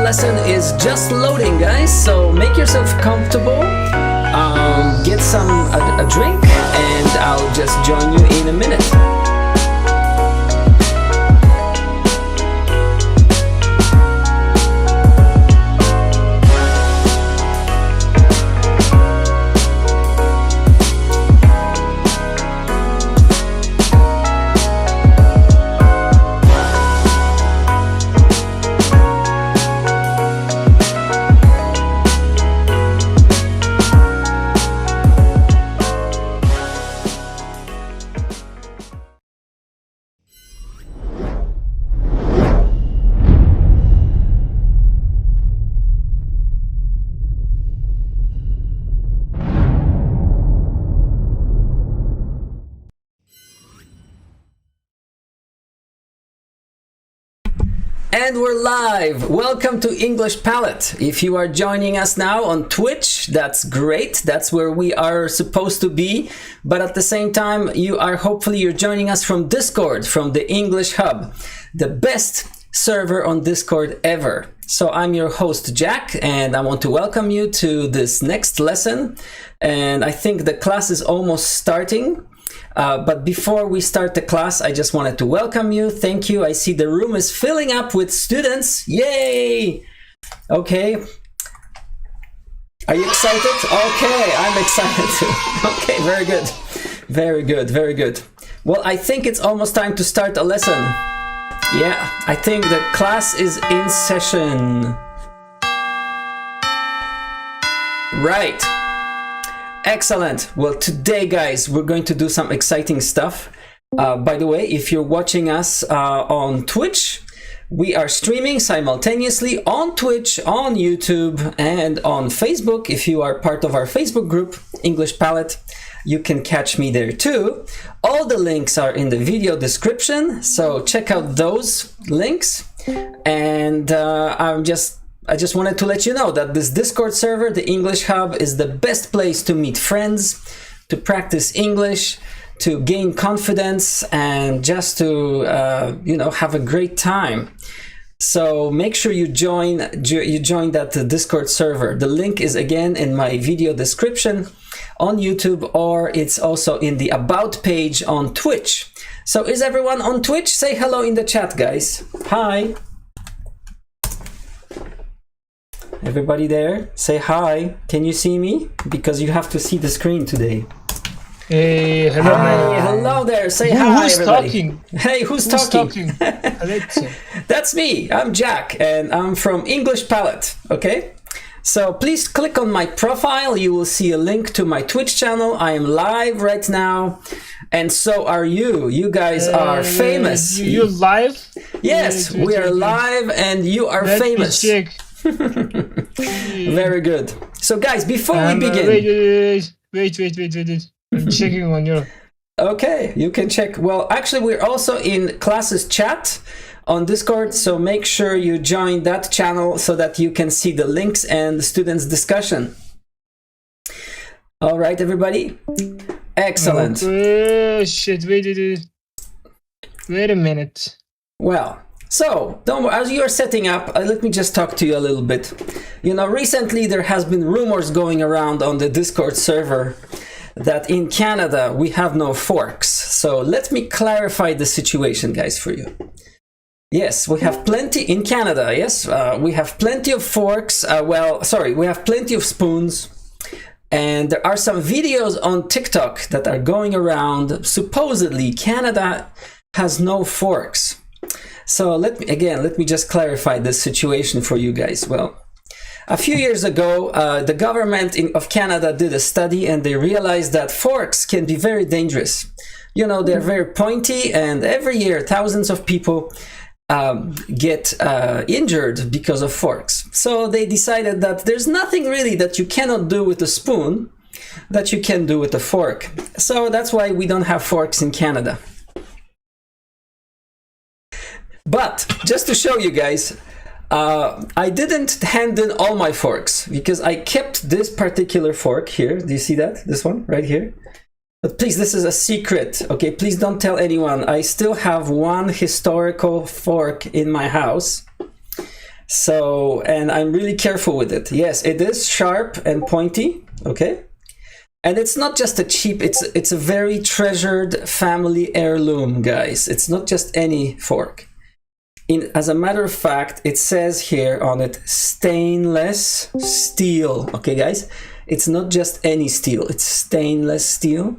lesson is just loading, guys, so make yourself comfortable, get a drink, and I'll just join you in a minute. And we're live. Welcome to English Palette. If you are joining us now on Twitch, that's great. That's where we are supposed to be. But at the same time, hopefully you're joining us from Discord, from the English Hub, the best server on Discord ever. So I'm your host, Jack, and I want to welcome you to this next lesson. And I think the class is almost starting. But before we start the class, I just wanted to welcome you. Thank you. I see the room is filling up with students. Yay! Okay. Are you excited? Okay, I'm excited too. Okay, very good. Very good, very good. Well, I think it's almost time to start a lesson. Yeah, I think the class is in session. Right. Excellent. Well, today, guys, we're going to do some exciting stuff. By the way, if you're watching us on Twitch, we are streaming simultaneously on Twitch, on YouTube, and on Facebook. If you are part of our Facebook group, English Palette, you can catch me there too. All the links are in the video description, so check out those links. And I just wanted to let you know that this Discord server, the English Hub, is the best place to meet friends, to practice English, to gain confidence, and just to have a great time. So make sure you join that Discord server. The link is again in my video description on YouTube, or it's also in the About page on Twitch. So is everyone on Twitch? Say hello in the chat, guys. Hi. Everybody there, say hi. Can you see me? Because you have to see the screen today. Hey, hello. Hi, hello there. Say hi, who's everybody. Talking? Hey, who's talking? That's me. I'm Jack, and I'm from English Palette. Okay. So please click on my profile. You will see a link to my Twitch channel. I am live right now, and so are you. You guys are famous. You're live? Yes, we are live, and you are famous. Let me check. Very good. So guys, before we begin, wait. I'm checking on you. Okay, you can check. Well, actually, we're also in classes chat on Discord, so make sure you join that channel so that you can see the links and the students' discussion. All right, everybody. Excellent. Shit, wait a minute. Well, so, as you are setting up, let me just talk to you a little bit. You know, recently there has been rumors going around on the Discord server that in Canada we have no forks. So let me clarify the situation, guys, for you. Yes, we have plenty in Canada. Yes, we have plenty of forks. We have plenty of spoons. And there are some videos on TikTok that are going around. Supposedly, Canada has no forks. So let me just clarify this situation for you guys. Well, a few years ago, the government of Canada did a study, and they realized that forks can be very dangerous. You know, they're very pointy, and every year thousands of people get injured because of forks. So they decided that there's nothing really that you cannot do with a spoon that you can do with a fork. So that's why we don't have forks in Canada. But just to show you guys, I didn't hand in all my forks because I kept this particular fork here. Do you see that? This one right here? But please, this is a secret, okay? Please don't tell anyone. I still have one historical fork in my house. So, and I'm really careful with it. Yes, it is sharp and pointy, okay? And it's not just a cheap, it's a very treasured family heirloom, guys. It's not just any fork. As a matter of fact, it says here on it, stainless steel, okay, guys? It's not just any steel, it's stainless steel.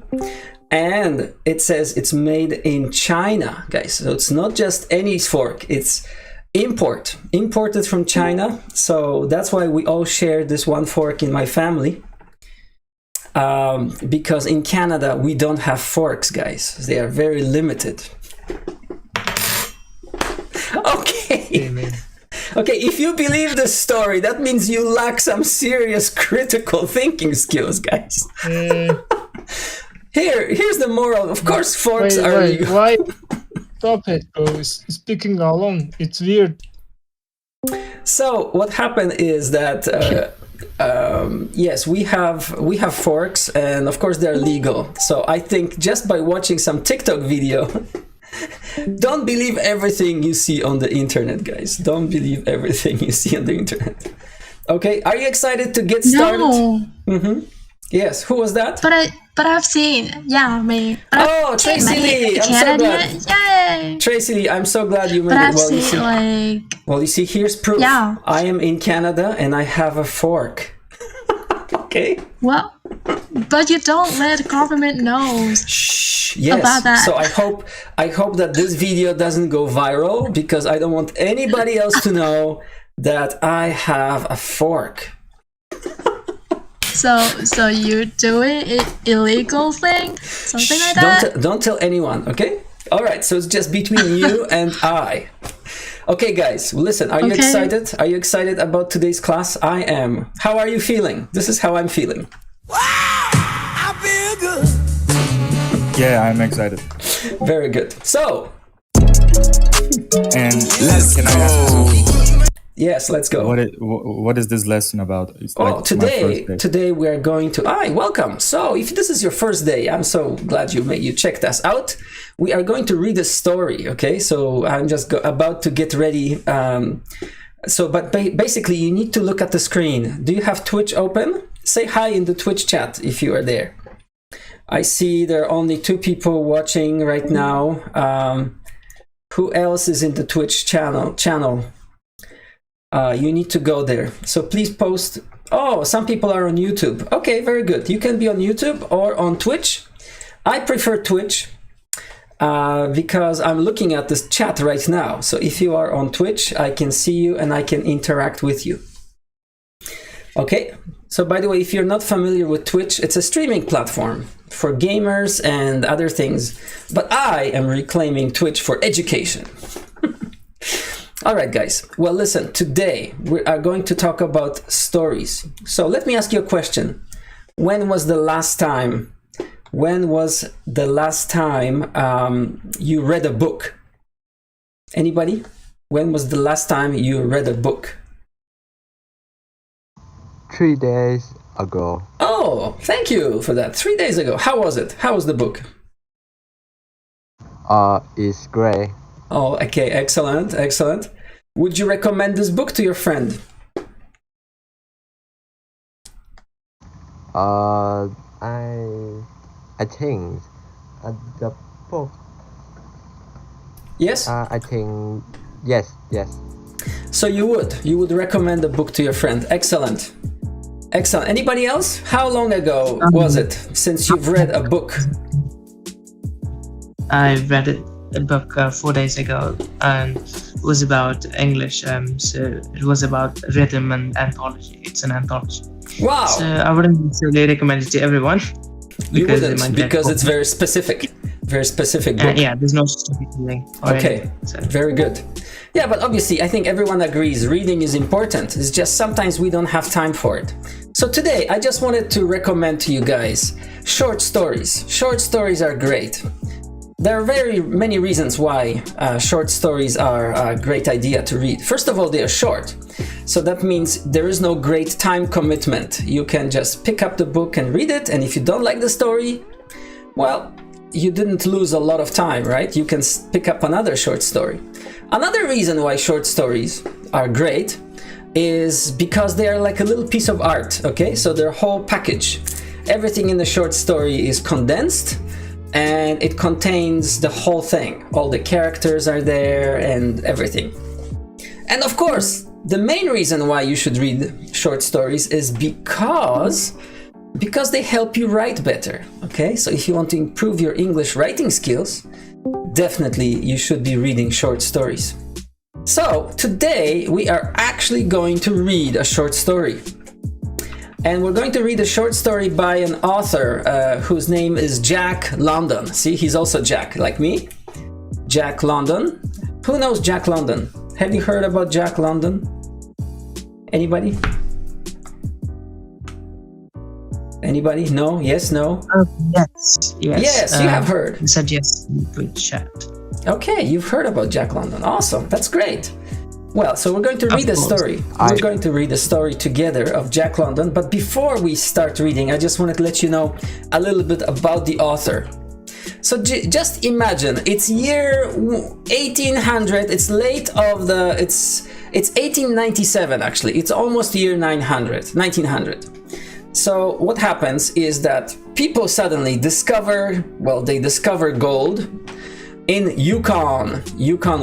And it says it's made in China, guys. So it's not just any fork, it's imported from China. So that's why we all share this one fork in my family. Because in Canada, we don't have forks, guys. They are very limited. Okay. Amen. Okay, if you believe this story, that means you lack some serious critical thinking skills, guys. Here's the moral. Of course, forks are legal. Why? Stop it, bro. Speaking alone, it's weird. So what happened is that yes, we have forks, and of course they're legal. So I think just by watching some TikTok video, don't believe everything you see on the internet, guys. Don't believe everything you see on the internet. Okay, are you excited to get started? No. Mm-hmm. Yes, who was that? But I've seen, me. Oh, Tracy Lee! I'm so glad. Yay! Tracy Lee, I'm so glad you made But it. I've seen Well, you see, here's proof. Yeah. I am in Canada and I have a fork. Okay. well, but you don't let the government know. Shh. Yes. About that. So I hope that this video doesn't go viral because I don't want anybody else to know that I have a fork. So you doing illegal thing, something like that? Don't tell anyone, okay? All right, so it's just between you and I. Okay, guys, listen, are you excited? Are you excited about today's class? I am. How are you feeling? This is how I'm feeling. Wow, I feel good. Yeah, I'm excited. Very good. So, And Let's can I go. ask yes, let's go. what is this lesson about? It's like it's my first day. Today we are going to. Welcome. So, if this is your first day, I'm so glad you checked us out. We are going to read a story. Okay, so I'm just about to get ready. But basically, you need to look at the screen. Do you have Twitch open? Say hi in the Twitch chat if you are there. I see there are only 2 people watching right now. Who else is in the Twitch channel? You need to go there. So please post. Oh, some people are on YouTube. Okay, very good. You can be on YouTube or on Twitch. I prefer Twitch because I'm looking at this chat right now. So if you are on Twitch, I can see you and I can interact with you. Okay. So by the way, if you're not familiar with Twitch, it's a streaming platform for gamers and other things. But I am reclaiming Twitch for education. All right, guys. Well, listen, today we are going to talk about stories. So let me ask you a question. When was the last time you read a book? Anybody? When was the last time you read a book? 3 days ago. Oh, thank you for that. 3 days ago. How was it? How was the book? It's great. Oh, okay. Excellent. Excellent. Would you recommend this book to your friend? I think the book. Yes? I think yes. So you would recommend the book to your friend. Excellent. Excellent. Anybody else? How long ago was it since you've read a book? I read a book 4 days ago, and it was about English. So it was about rhythm and anthology. It's an anthology. Wow. So I wouldn't necessarily recommend it to everyone. You wouldn't, because it's very specific. Very specific book. Yeah, there's no specific thing. Okay, so. Very good. Yeah, but obviously I think everyone agrees reading is important. It's just sometimes we don't have time for it. So today I just wanted to recommend to you guys short stories. Short stories are great. There are very many reasons why short stories are a great idea to read. First of all, they are short. So that means there is no great time commitment. You can just pick up the book and read it. And if you don't like the story, well, you didn't lose a lot of time, right? You can pick up another short story. Another reason why short stories are great is because they are like a little piece of art, okay? So they're a whole package. Everything in the short story is condensed, and it contains the whole thing. All the characters are there and everything. And of course, the main reason why you should read short stories is because they help you write better, okay? So if you want to improve your English writing skills, definitely you should be reading short stories. So today we are actually going to read a short story. And we're going to read a short story by an author whose name is Jack London. See, he's also Jack, like me. Jack London. Who knows Jack London? Have you heard about Jack London? Anybody? Anybody? No? Yes? No? Yes. Yes, you have heard. He said yes in the chat. Okay, you've heard about Jack London. Awesome, that's great. Well, so we're going to read the story. We're going to read the story together of Jack London. But before we start reading, I just wanted to let you know a little bit about the author. So just imagine, it's year 1800. It's it's 1897 actually. It's almost year 1900. So what happens is that people suddenly discover gold in Yukon,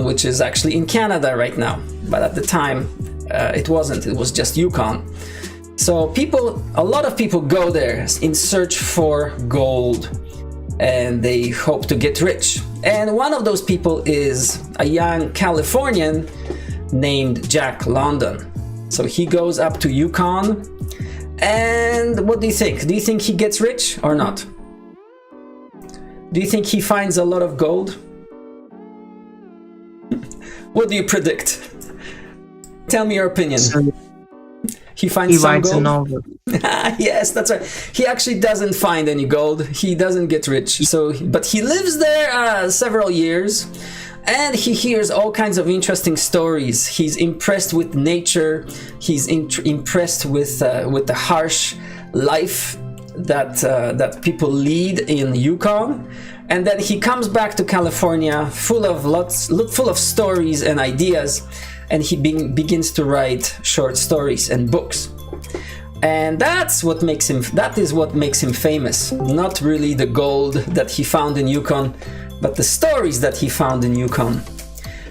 which is actually in Canada right now. But at the time, it wasn't. It was just Yukon. So a lot of people go there in search for gold, and they hope to get rich. And one of those people is a young Californian named Jack London. So he goes up to Yukon, and what do you think? Do you think he gets rich or not? Do you think he finds a lot of gold? What do you predict? Tell me your opinion. He finds some gold? He writes a novel. Yes, that's right. He actually doesn't find any gold. He doesn't get rich. But he lives there several years, and he hears all kinds of interesting stories. He's impressed with nature. He's impressed with the harsh life that people lead in Yukon. And then he comes back to California full of stories and ideas, and he begins to write short stories and books. And that is what makes him famous. Not really the gold that he found in Yukon, but the stories that he found in Yukon.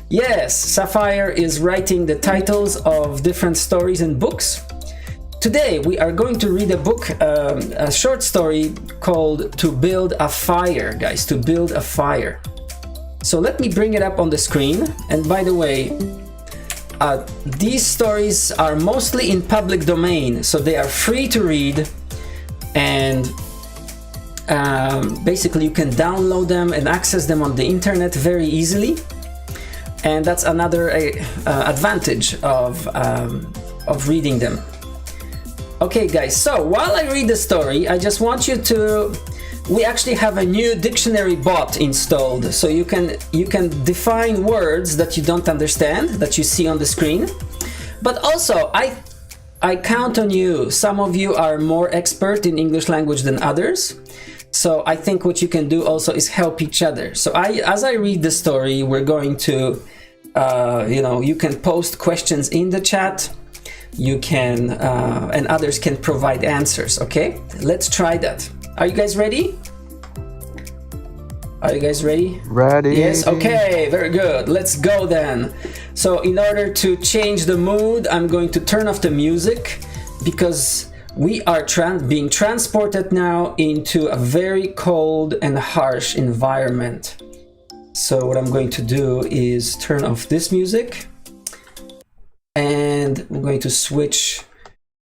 Yes, Sapphire is writing the titles of different stories and books. Today we are going to read a book, a short story called To Build a Fire, guys, To Build a Fire. So let me bring it up on the screen. And by the way, these stories are mostly in public domain, so they are free to read, and basically you can download them and access them on the internet very easily. And that's another advantage of reading them. Okay guys, so while I read the story, I just want you to... We actually have a new dictionary bot installed, so you can define words that you don't understand, that you see on the screen. But also, I count on you. Some of you are more expert in English language than others. So I think what you can do also is help each other. So as I read the story, we're going to, you can post questions in the chat. You can, and others can provide answers, okay? Let's try that. Are you guys ready? Are you guys ready? Ready. Yes, okay, very good. Let's go then. So in order to change the mood, I'm going to turn off the music because we are being transported now into a very cold and harsh environment. So what I'm going to do is turn off this music, and I'm going to switch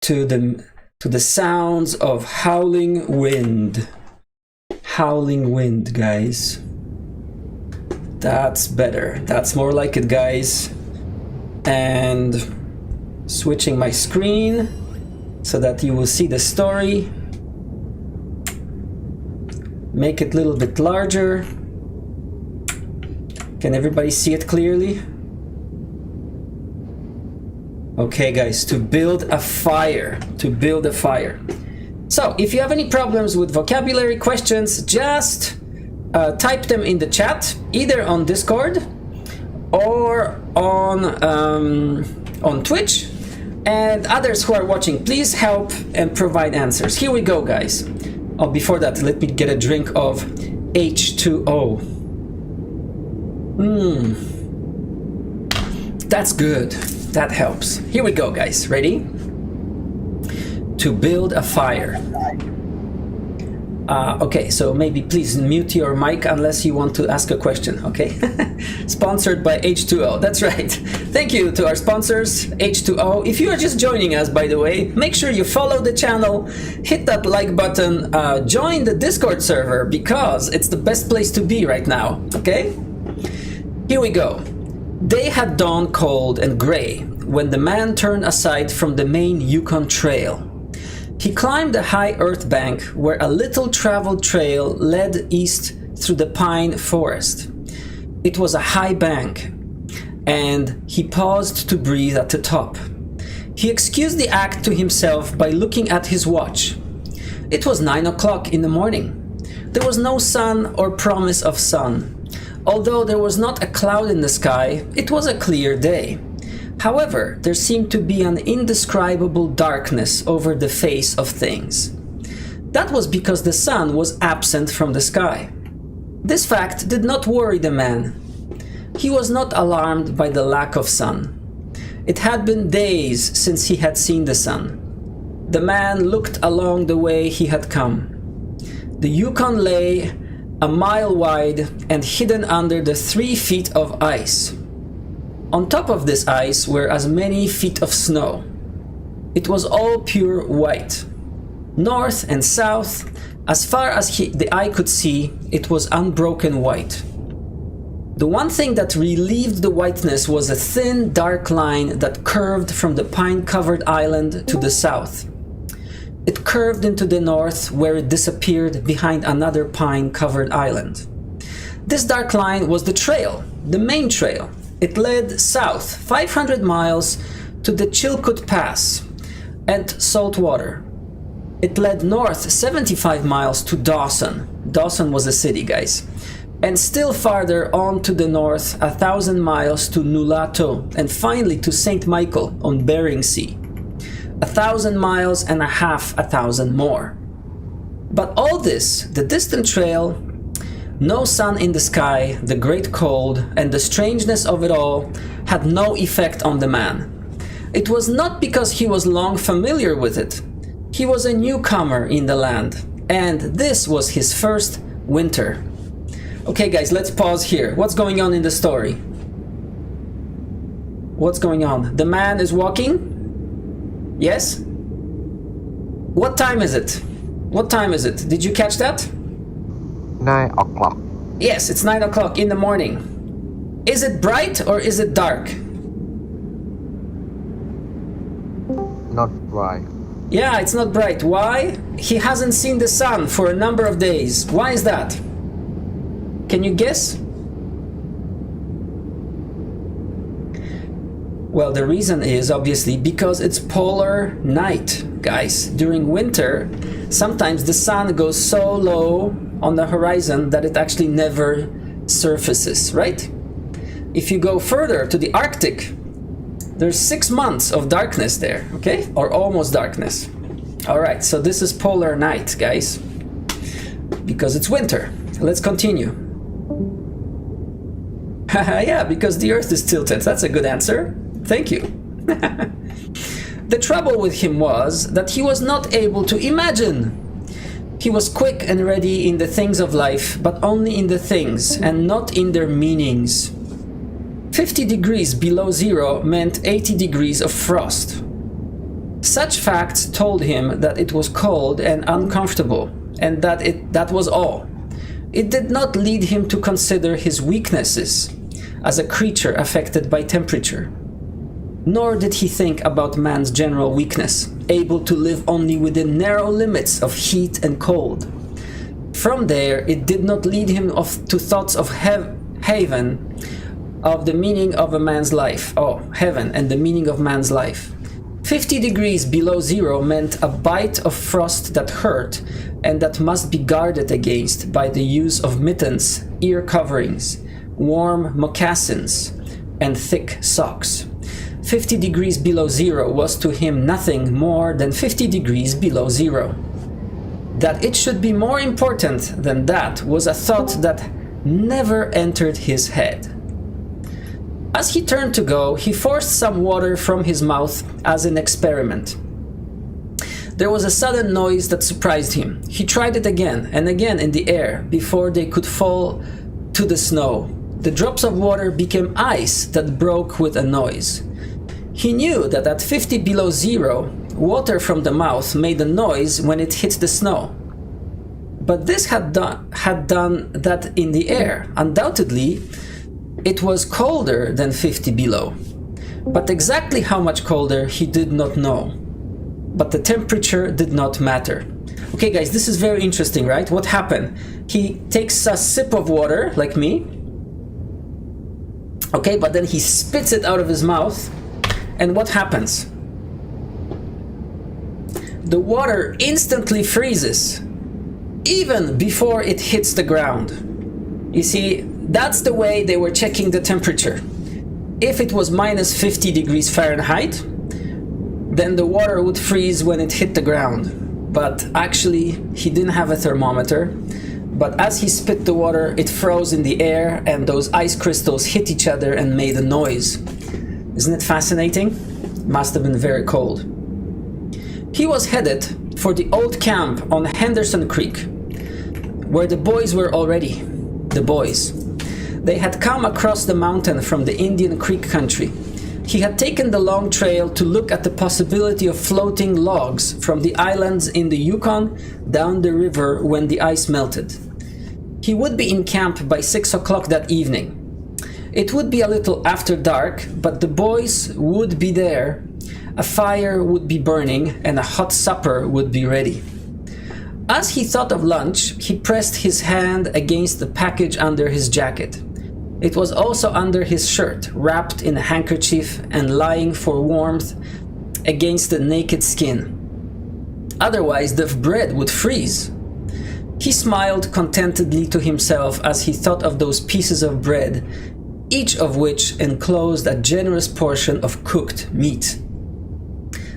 to the sounds of howling wind. Howling wind, guys. That's better. That's more like it, guys. And switching my screen so that you will see the story. Make it a little bit larger. Can everybody see it clearly? Okay guys, to build a fire. To build a fire. So if you have any problems with vocabulary questions, just type them in the chat, either on Discord or on on Twitch, and others who are watching, please help and provide answers. Here we go, guys. Oh, before that, let me get a drink of H2O. That's good. That helps. Here we go, guys. Ready? To build a fire. Okay, so maybe please mute your mic unless you want to ask a question, okay? Sponsored by H2O, that's right. Thank you to our sponsors, H2O. If you are just joining us, by the way, make sure you follow the channel, hit that like button, join the Discord server because it's the best place to be right now, okay? Here we go. Day had dawned cold and gray when the man turned aside from the main Yukon Trail. He climbed a high earth bank where a little traveled trail led east through the pine forest. It was a high bank, and he paused to breathe at the top. He excused the act to himself by looking at his watch. It was 9 o'clock in the morning. There was no sun or promise of sun. Although there was not a cloud in the sky, it was a clear day. However, there seemed to be an indescribable darkness over the face of things. That was because the sun was absent from the sky. This fact did not worry the man. He was not alarmed by the lack of sun. It had been days since he had seen the sun. The man looked along the way he had come. The Yukon lay a mile wide and hidden under the 3 feet of ice. On top of this ice were as many feet of snow. It was all pure white. North and south, as far as the eye could see, it was unbroken white. The one thing that relieved the whiteness was a thin, dark line that curved from the pine-covered island to the south. It curved into the north, where it disappeared behind another pine-covered island. This dark line was the trail, the main trail. It led south 500 miles to the Chilkoot Pass and salt water. It led north 75 miles to Dawson. Dawson was a city, guys. And still farther on to the north 1,000 miles to Nulato, and finally to St. Michael on Bering Sea. 1,000 miles and a half, 1,000 more. But all this, the distant trail, no sun in the sky, the great cold, and the strangeness of it all had no effect on the man. It was not because he was long familiar with it. He was a newcomer in the land, and this was his first winter. Okay, guys, let's pause here. What's going on in the story? What's going on? The man is walking? Yes? What time is it? What time is it? Did you catch that? 9 o'clock. Yes, it's 9 o'clock in the morning. Is it bright or is it dark? Not right. Yeah, it's not bright. Why? He hasn't seen the sun for a number of days. Why is that? Can you guess? Well, the reason is obviously because it's polar night, guys. During winter, sometimes the sun goes so low on the horizon that it actually never surfaces, right? If you go further to the Arctic, there's 6 months of darkness there, okay? Or almost darkness. All right, so this is polar night, guys, because it's winter. Let's continue. Yeah, because the Earth is tilted. That's a good answer. Thank you. The trouble with him was that he was not able to imagine. He was quick and ready in the things of life, but only in the things and not in their meanings. 50 degrees below zero meant 80 degrees of frost. Such facts told him that it was cold and uncomfortable, and that was all. It did not lead him to consider his weaknesses as a creature affected by temperature. Nor did he think about man's general weakness, able to live only within narrow limits of heat and cold. From there, it did not lead him to thoughts of heaven, of the meaning of a man's life. Oh, heaven and the meaning of man's life. 50 degrees below zero meant a bite of frost that hurt and that must be guarded against by the use of mittens, ear coverings, warm moccasins, and thick socks. 50 degrees below zero was to him nothing more than 50 degrees below zero. That it should be more important than that was a thought that never entered his head. As he turned to go, he forced some water from his mouth as an experiment. There was a sudden noise that surprised him. He tried it again and again in the air before they could fall to the snow. The drops of water became ice that broke with a noise. He knew that at 50 below zero, water from the mouth made a noise when it hit the snow. But this had done that in the air. Undoubtedly, it was colder than 50 below. But exactly how much colder, he did not know. But the temperature did not matter. Okay guys, this is very interesting, right? What happened? He takes a sip of water, like me. Okay, but then he spits it out of his mouth. And what happens? The water instantly freezes, even before it hits the ground. You see, that's the way they were checking the temperature. If it was minus 50 degrees Fahrenheit, then the water would freeze when it hit the ground. But actually, he didn't have a thermometer. But as he spit the water, it froze in the air and those ice crystals hit each other and made a noise. Isn't it fascinating? Must have been very cold. He was headed for the old camp on Henderson Creek, where the boys were already. The boys. They had come across the mountain from the Indian Creek country. He had taken the long trail to look at the possibility of floating logs from the islands in the Yukon down the river when the ice melted. He would be in camp by 6 o'clock that evening. It would be a little after dark, but the boys would be there. A fire would be burning and a hot supper would be ready. As he thought of lunch, he pressed his hand against the package under his jacket. It was also under his shirt, wrapped in a handkerchief and lying for warmth against the naked skin. Otherwise, the bread would freeze. He smiled contentedly to himself as he thought of those pieces of bread, each of which enclosed a generous portion of cooked meat.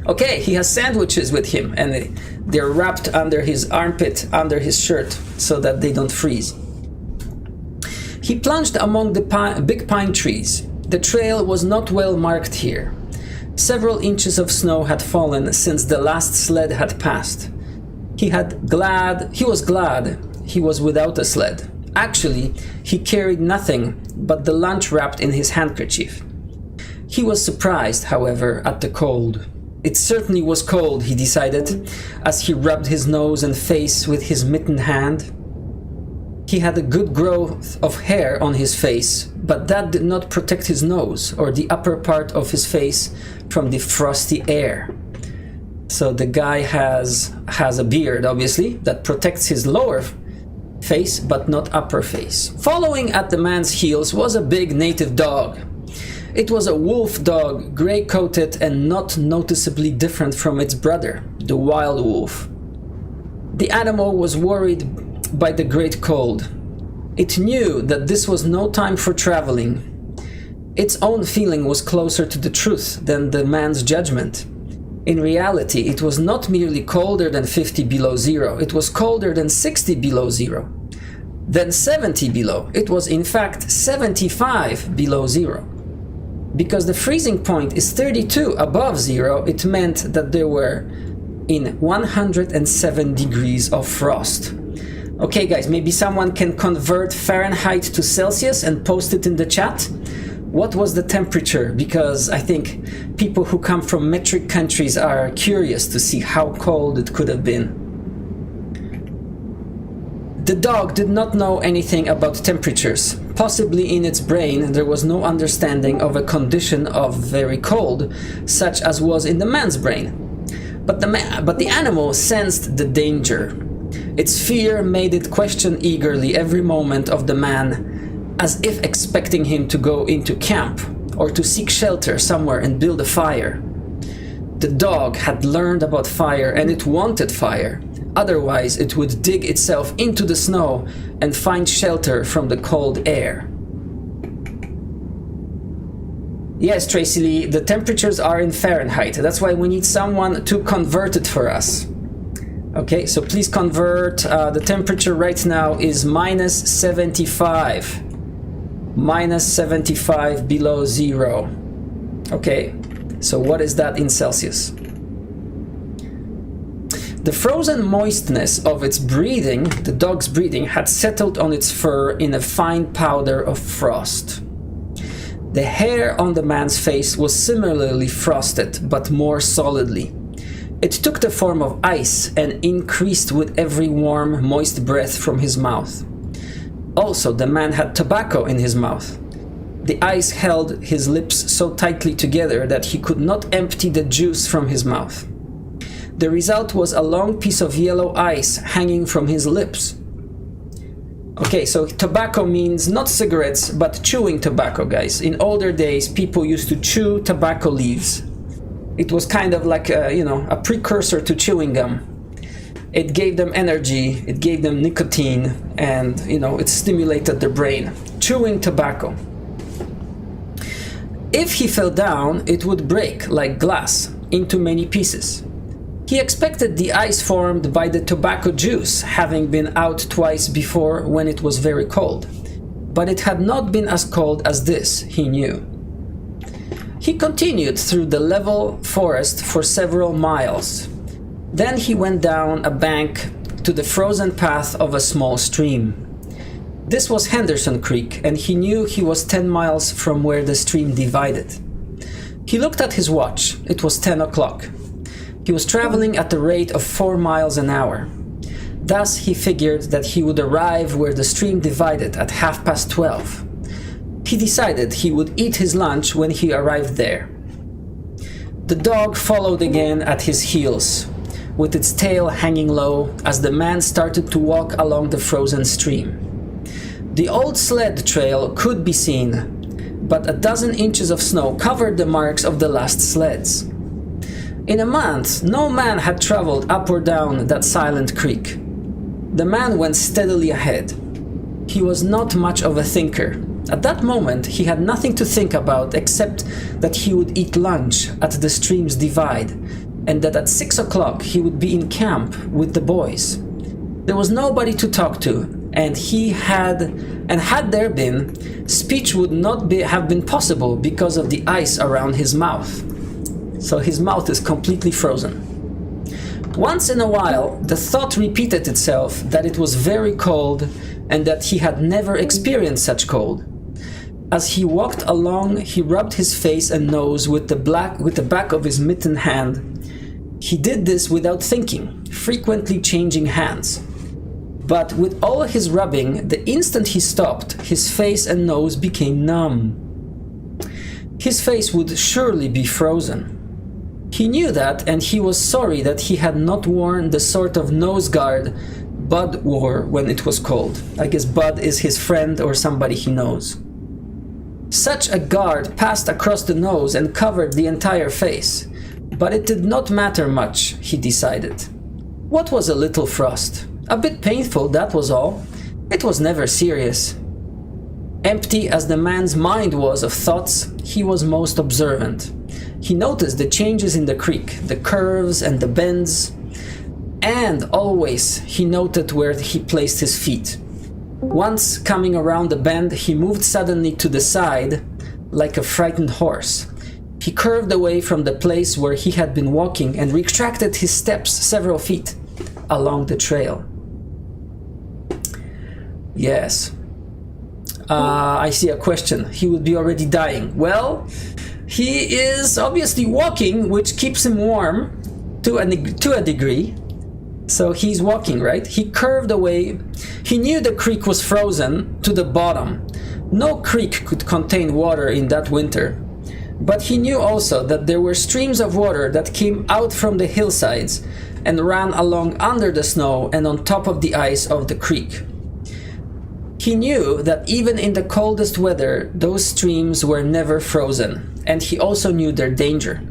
Okay, he has sandwiches with him and they're wrapped under his armpit, under his shirt, so that they don't freeze. He plunged among the big pine trees. The trail was not well marked here. Several inches of snow had fallen since the last sled had passed. He was glad he was without a sled. Actually, he carried nothing but the lunch wrapped in his handkerchief. He was surprised, however, at the cold. It certainly was cold, he decided, as he rubbed his nose and face with his mittened hand. He had a good growth of hair on his face, but that did not protect his nose or the upper part of his face from the frosty air. So the guy has a beard, obviously, that protects his lower face, but not upper face. Following at the man's heels was a big native dog. It was a wolf dog, gray-coated and not noticeably different from its brother, the wild wolf. The animal was worried by the great cold. It knew that this was no time for traveling. Its own feeling was closer to the truth than the man's judgment. In reality, it was not merely colder than 50 below zero, it was colder than 60 below zero. Then 70 below. It was in fact 75 below zero. Because the freezing point is 32 above zero, it meant that they were in 107 degrees of frost. Okay guys, maybe someone can convert Fahrenheit to Celsius and post it in the chat. What was the temperature? Because I think people who come from metric countries are curious to see how cold it could have been. The dog did not know anything about temperatures. Possibly in its brain there was no understanding of a condition of very cold, such as was in the man's brain. But the animal sensed the danger. Its fear made it question eagerly every moment of the man, as if expecting him to go into camp or to seek shelter somewhere and build a fire. The dog had learned about fire and it wanted fire. Otherwise, it would dig itself into the snow and find shelter from the cold air. Yes, Tracy Lee, the temperatures are in Fahrenheit. That's why we need someone to convert it for us. Okay, so please convert. The temperature right now is minus 75. Minus 75 below zero. Okay, so what is that in Celsius? The frozen moistness of its breathing, the dog's breathing, had settled on its fur in a fine powder of frost. The hair on the man's face was similarly frosted, but more solidly. It took the form of ice and increased with every warm, moist breath from his mouth. Also, the man had tobacco in his mouth. The ice held his lips so tightly together that he could not empty the juice from his mouth. The result was a long piece of yellow ice hanging from his lips. Okay, so tobacco means not cigarettes, but chewing tobacco, guys. In older days, people used to chew tobacco leaves. It was kind of like a precursor to chewing gum. It gave them energy, it gave them nicotine, and it stimulated their brain. Chewing tobacco. If he fell down, it would break like glass into many pieces. He expected the ice formed by the tobacco juice having been out twice before when it was very cold. But it had not been as cold as this, he knew. He continued through the level forest for several miles. Then he went down a bank to the frozen path of a small stream. This was Henderson Creek, and he knew he was 10 miles from where the stream divided. He looked at his watch. It was 10 o'clock. He was traveling at the rate of 4 miles an hour. Thus, he figured that he would arrive where the stream divided at 12:30. He decided he would eat his lunch when he arrived there. The dog followed again at his heels, with its tail hanging low as the man started to walk along the frozen stream. The old sled trail could be seen, but a dozen inches of snow covered the marks of the last sleds. In a month, no man had traveled up or down that silent creek. The man went steadily ahead. He was not much of a thinker. At that moment, he had nothing to think about except that he would eat lunch at the stream's divide, and that at 6 o'clock he would be in camp with the boys. There was nobody to talk to, and had there been, speech would not have been possible because of the ice around his mouth. So his mouth is completely frozen. Once in a while, the thought repeated itself that it was very cold and that he had never experienced such cold. As he walked along, he rubbed his face and nose with the back of his mittened hand. He did this without thinking, frequently changing hands. But with all his rubbing, the instant he stopped, his face and nose became numb. His face would surely be frozen. He knew that, and he was sorry that he had not worn the sort of nose guard Bud wore when it was cold. I guess Bud is his friend or somebody he knows. Such a guard passed across the nose and covered the entire face. But it did not matter much, he decided. What was a little frost? A bit painful, that was all. It was never serious. Empty as the man's mind was of thoughts, he was most observant. He noticed the changes in the creek, the curves and the bends, and always he noted where he placed his feet. Once coming around the bend, he moved suddenly to the side like a frightened horse. He curved away from the place where he had been walking and retracted his steps several feet along the trail. Yes. I see a question. He would be already dying. Well, he is obviously walking, which keeps him warm to a degree. So he's walking, right? He curved away. He knew the creek was frozen to the bottom. No creek could contain water in that winter. But he knew also that there were streams of water that came out from the hillsides and ran along under the snow and on top of the ice of the creek. He knew that even in the coldest weather, those streams were never frozen, and he also knew their danger.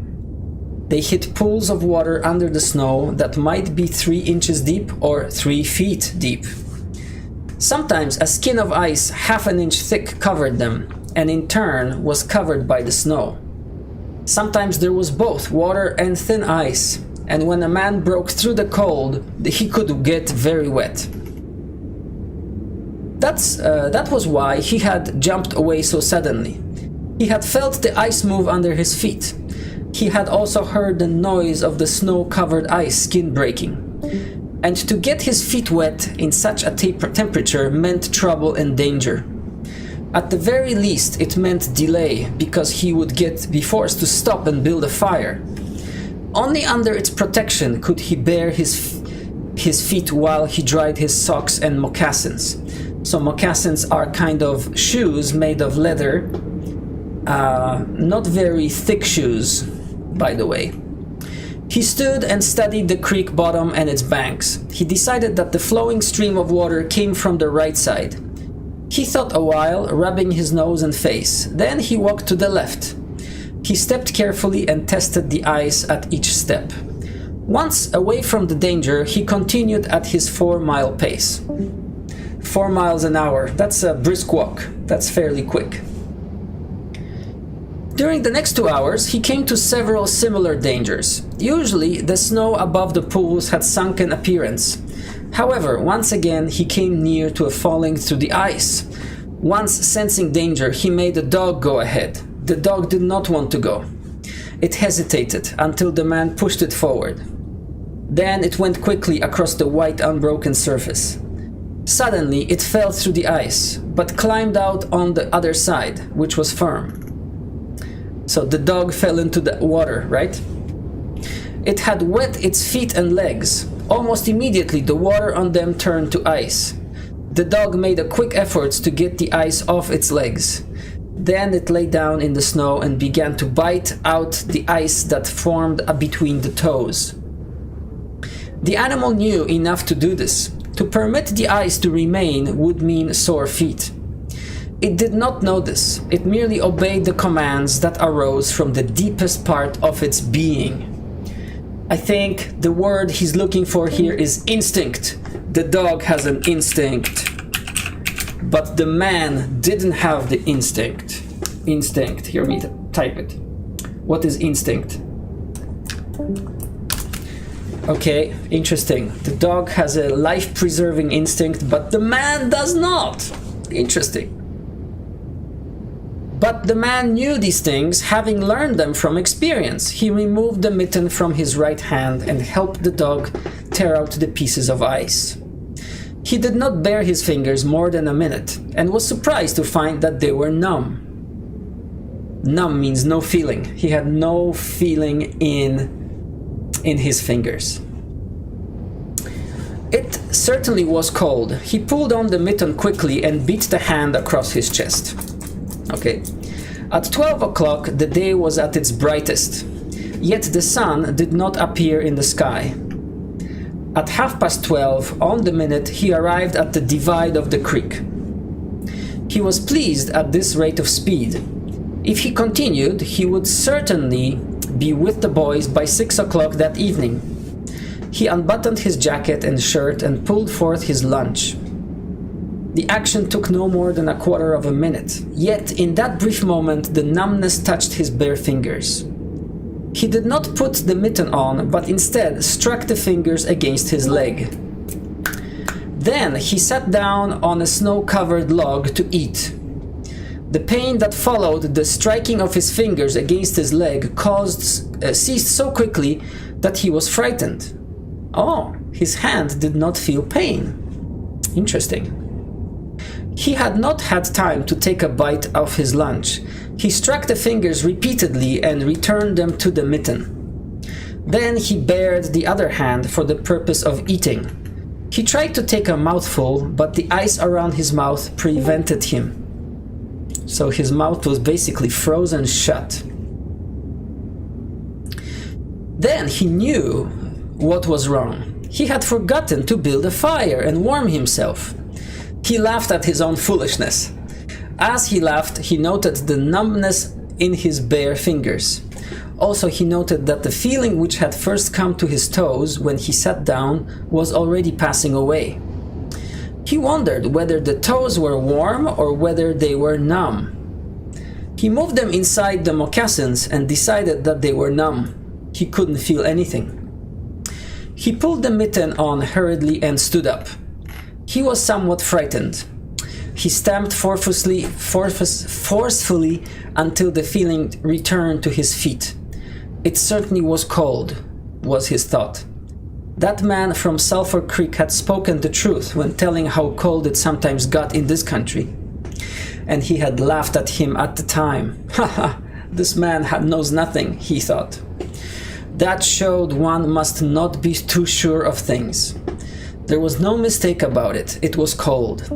They hit pools of water under the snow that might be 3 inches deep or 3 feet deep. Sometimes a skin of ice half an inch thick covered them, and in turn was covered by the snow. Sometimes there was both water and thin ice, and when a man broke through the cold, he could get very wet. That was why he had jumped away so suddenly. He had felt the ice move under his feet. He had also heard the noise of the snow-covered ice skin breaking. And to get his feet wet in such a temperature meant trouble and danger. At the very least, it meant delay, because he would be forced to stop and build a fire. Only under its protection could he bare his feet while he dried his socks and moccasins. So moccasins are kind of shoes made of leather, not very thick shoes, by the way. He stood and studied the creek bottom and its banks. He decided that the flowing stream of water came from the right side. He thought a while, rubbing his nose and face. Then he walked to the left. He stepped carefully and tested the ice at each step. Once away from the danger, he continued at his 4-mile pace. 4 miles an hour, that's a brisk walk. That's fairly quick. During the next 2 hours, he came to several similar dangers. Usually, the snow above the pools had sunken appearance. However, once again, he came near to a falling through the ice. Once sensing danger, he made the dog go ahead. The dog did not want to go. It hesitated until the man pushed it forward. Then it went quickly across the white unbroken surface. Suddenly, it fell through the ice, but climbed out on the other side, which was firm. So the dog fell into the water, right? It had wet its feet and legs. Almost immediately, the water on them turned to ice. The dog made a quick effort to get the ice off its legs. Then it lay down in the snow and began to bite out the ice that formed between the toes. The animal knew enough to do this. To permit the ice to remain would mean sore feet. It did not know this. It merely obeyed the commands that arose from the deepest part of its being. I think the word he's looking for here is instinct. The dog has an instinct. But the man didn't have the instinct. Instinct. Hear me type it. What is instinct? Okay, interesting. The dog has a life-preserving instinct, but the man does not. Interesting. But the man knew these things, having learned them from experience. He removed the mitten from his right hand and helped the dog tear out the pieces of ice. He did not bare his fingers more than a minute, and was surprised to find that they were numb. Numb means no feeling. He had no feeling in his fingers. It certainly was cold. He pulled on the mitten quickly and beat the hand across his chest. Okay. At 12 o'clock, the day was at its brightest, yet the sun did not appear in the sky. At 12:30, on the minute, he arrived at the divide of the creek. He was pleased at this rate of speed. If he continued, he would certainly be with the boys by 6 o'clock that evening. He unbuttoned his jacket and shirt and pulled forth his lunch. The action took no more than a quarter of a minute, yet in that brief moment the numbness touched his bare fingers. He did not put the mitten on, but instead struck the fingers against his leg. Then he sat down on a snow-covered log to eat. The pain that followed the striking of his fingers against his leg ceased so quickly that he was frightened. Oh, his hand did not feel pain. Interesting. He had not had time to take a bite of his lunch. He struck the fingers repeatedly and returned them to the mitten. Then he bared the other hand for the purpose of eating. He tried to take a mouthful, but the ice around his mouth prevented him. So his mouth was basically frozen shut. Then he knew what was wrong. He had forgotten to build a fire and warm himself. He laughed at his own foolishness. As he laughed, he noted the numbness in his bare fingers. Also, he noted that the feeling which had first come to his toes when he sat down was already passing away. He wondered whether the toes were warm or whether they were numb. He moved them inside the moccasins and decided that they were numb. He couldn't feel anything. He pulled the mitten on hurriedly and stood up. He was somewhat frightened. He stamped forcefully until the feeling returned to his feet. It certainly was cold, was his thought. That man from Sulphur Creek had spoken the truth when telling how cold it sometimes got in this country. And he had laughed at him at the time. Haha, this man knows nothing, he thought. That showed one must not be too sure of things. There was no mistake about it. It was cold.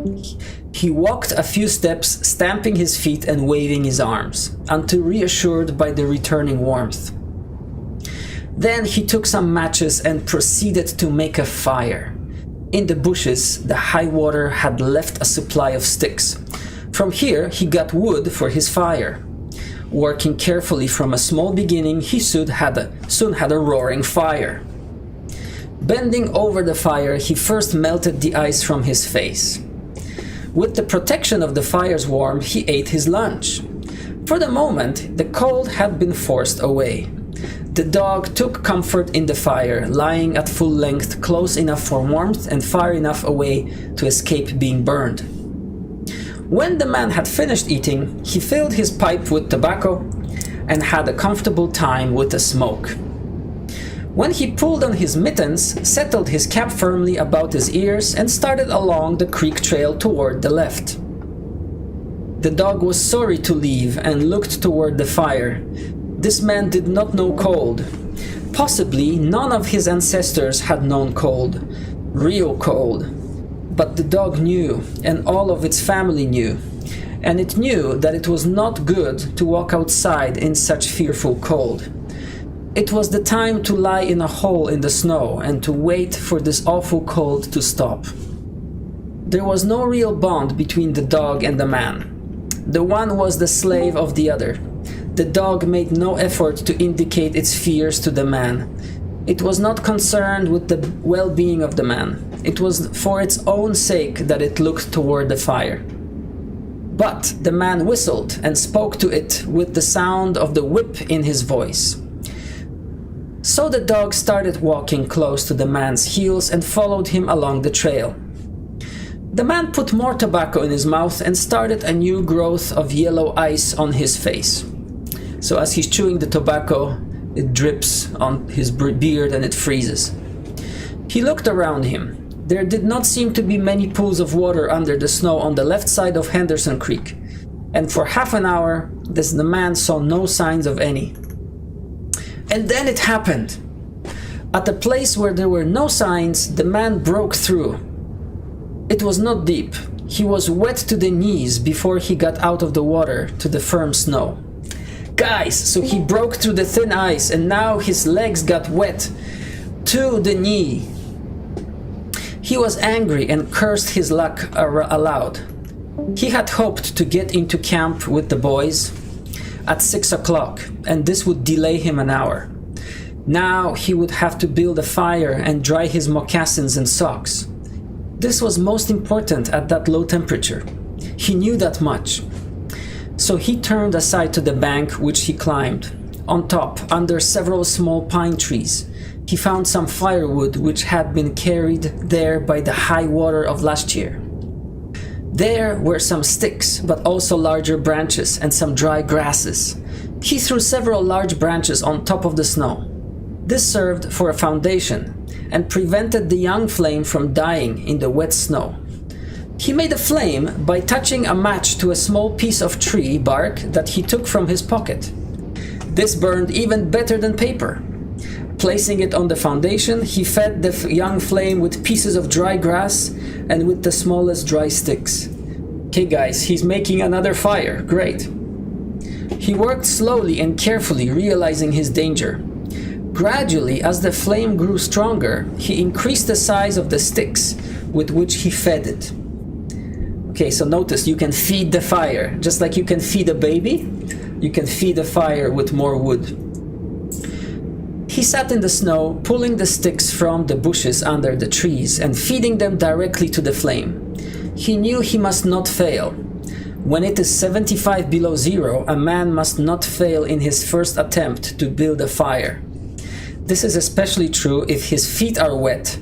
He walked a few steps, stamping his feet and waving his arms, until reassured by the returning warmth. Then he took some matches and proceeded to make a fire. In the bushes, the high water had left a supply of sticks. From here, he got wood for his fire. Working carefully from a small beginning, he soon had a roaring fire. Bending over the fire, he first melted the ice from his face. With the protection of the fire's warmth, he ate his lunch. For the moment, the cold had been forced away. The dog took comfort in the fire, lying at full length, close enough for warmth and far enough away to escape being burned. When the man had finished eating, he filled his pipe with tobacco and had a comfortable time with the smoke. When he pulled on his mittens, settled his cap firmly about his ears, and started along the creek trail toward the left. The dog was sorry to leave and looked toward the fire. This man did not know cold. Possibly none of his ancestors had known cold, real cold. But the dog knew, and all of its family knew, and it knew that it was not good to walk outside in such fearful cold. It was the time to lie in a hole in the snow and to wait for this awful cold to stop. There was no real bond between the dog and the man. The one was the slave of the other. The dog made no effort to indicate its fears to the man. It was not concerned with the well-being of the man. It was for its own sake that it looked toward the fire. But the man whistled and spoke to it with the sound of the whip in his voice. So the dog started walking close to the man's heels and followed him along the trail. The man put more tobacco in his mouth and started a new growth of yellow ice on his face. So as he's chewing the tobacco, it drips on his beard and it freezes. He looked around him. There did not seem to be many pools of water under the snow on the left side of Henderson Creek, and for half an hour, the man saw no signs of any. And then it happened. At a place where there were no signs, the man broke through. It was not deep. He was wet to the knees before he got out of the water to the firm snow. Guys, so he broke through the thin ice and now his legs got wet to the knee. He was angry and cursed his luck aloud. He had hoped to get into camp with the boys at 6 o'clock, and this would delay him an hour. Now he would have to build a fire and dry his moccasins and socks. This was most important at that low temperature. He knew that much. So he turned aside to the bank, which he climbed. On top, under several small pine trees, he found some firewood which had been carried there by the high water of last year. There were some sticks, but also larger branches and some dry grasses. He threw several large branches on top of the snow. This served for a foundation and prevented the young flame from dying in the wet snow. He made a flame by touching a match to a small piece of tree bark that he took from his pocket. This burned even better than paper. Placing it on the foundation, he fed the young flame with pieces of dry grass and with the smallest dry sticks. Okay guys, he's making another fire. Great. He worked slowly and carefully, realizing his danger. Gradually, as the flame grew stronger, he increased the size of the sticks with which he fed it. Okay, so notice you can feed the fire. Just like you can feed a baby, you can feed a fire with more wood. He sat in the snow, pulling the sticks from the bushes under the trees and feeding them directly to the flame. He knew he must not fail. When it is 75 below zero, a man must not fail in his first attempt to build a fire. This is especially true if his feet are wet.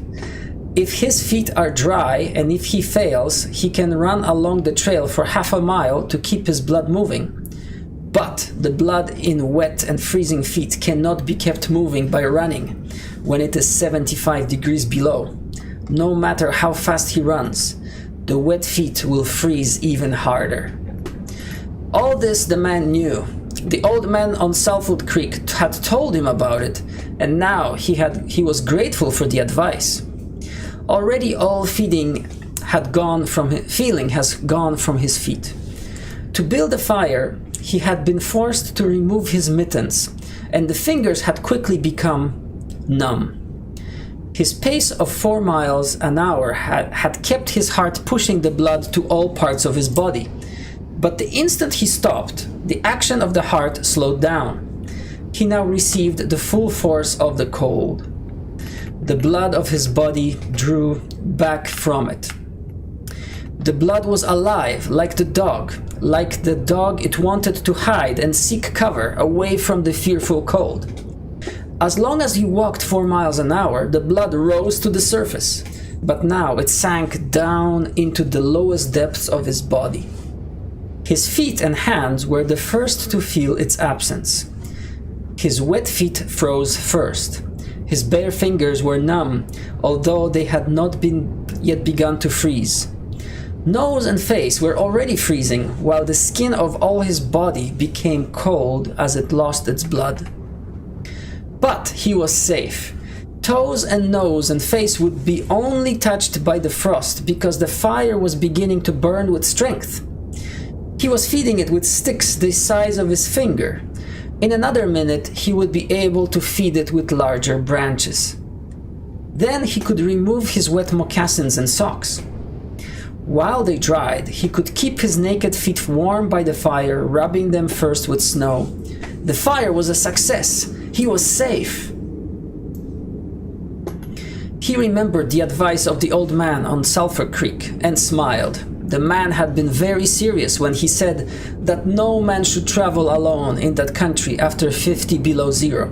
If his feet are dry and if he fails, he can run along the trail for half a mile to keep his blood moving. But the blood in wet and freezing feet cannot be kept moving by running when it is 75 degrees below. No matter how fast he runs, the wet feet will freeze even harder. All this the man knew. The old man on Saltwood Creek had told him about it, and now he was grateful for the advice. Already all feeling has gone from his feet. To build a fire, he had been forced to remove his mittens, and the fingers had quickly become numb. His pace of 4 miles an hour had kept his heart pushing the blood to all parts of his body. But the instant he stopped, the action of the heart slowed down. He now received the full force of the cold. The blood of his body drew back from it. The blood was alive, like the dog it wanted to hide and seek cover away from the fearful cold. As long as he walked 4 miles an hour, the blood rose to the surface, but now it sank down into the lowest depths of his body. His feet and hands were the first to feel its absence. His wet feet froze first. His bare fingers were numb, although they had not yet begun to freeze. Nose and face were already freezing, while the skin of all his body became cold as it lost its blood. But he was safe. Toes and nose and face would be only touched by the frost because the fire was beginning to burn with strength. He was feeding it with sticks the size of his finger. In another minute, he would be able to feed it with larger branches. Then he could remove his wet moccasins and socks. While they dried, he could keep his naked feet warm by the fire, rubbing them first with snow. The fire was a success. He was safe. He remembered the advice of the old man on Sulphur Creek and smiled. The man had been very serious when he said that no man should travel alone in that country after 50 below zero.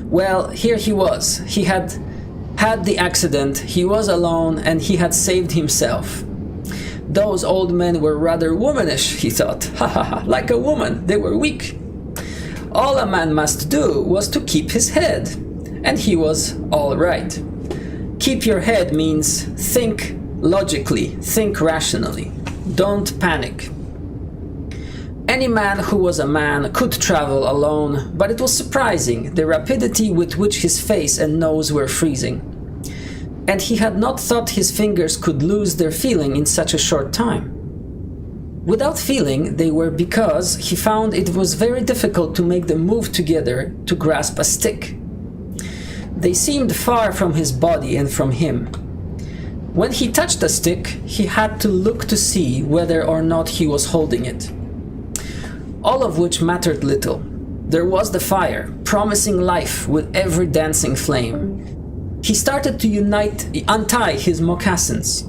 Well, here he was. He had the accident, he was alone, and he had saved himself. Those old men were rather womanish, he thought. Ha ha ha, like a woman, they were weak. All a man must do was to keep his head, and he was all right. Keep your head means think logically, think rationally. Don't panic. Any man who was a man could travel alone, but it was surprising the rapidity with which his face and nose were freezing. And he had not thought his fingers could lose their feeling in such a short time. Without feeling, they were because he found it was very difficult to make them move together to grasp a stick. They seemed far from his body and from him. When he touched a stick, he had to look to see whether or not he was holding it. All of which mattered little. There was the fire, promising life with every dancing flame. He started to untie his moccasins.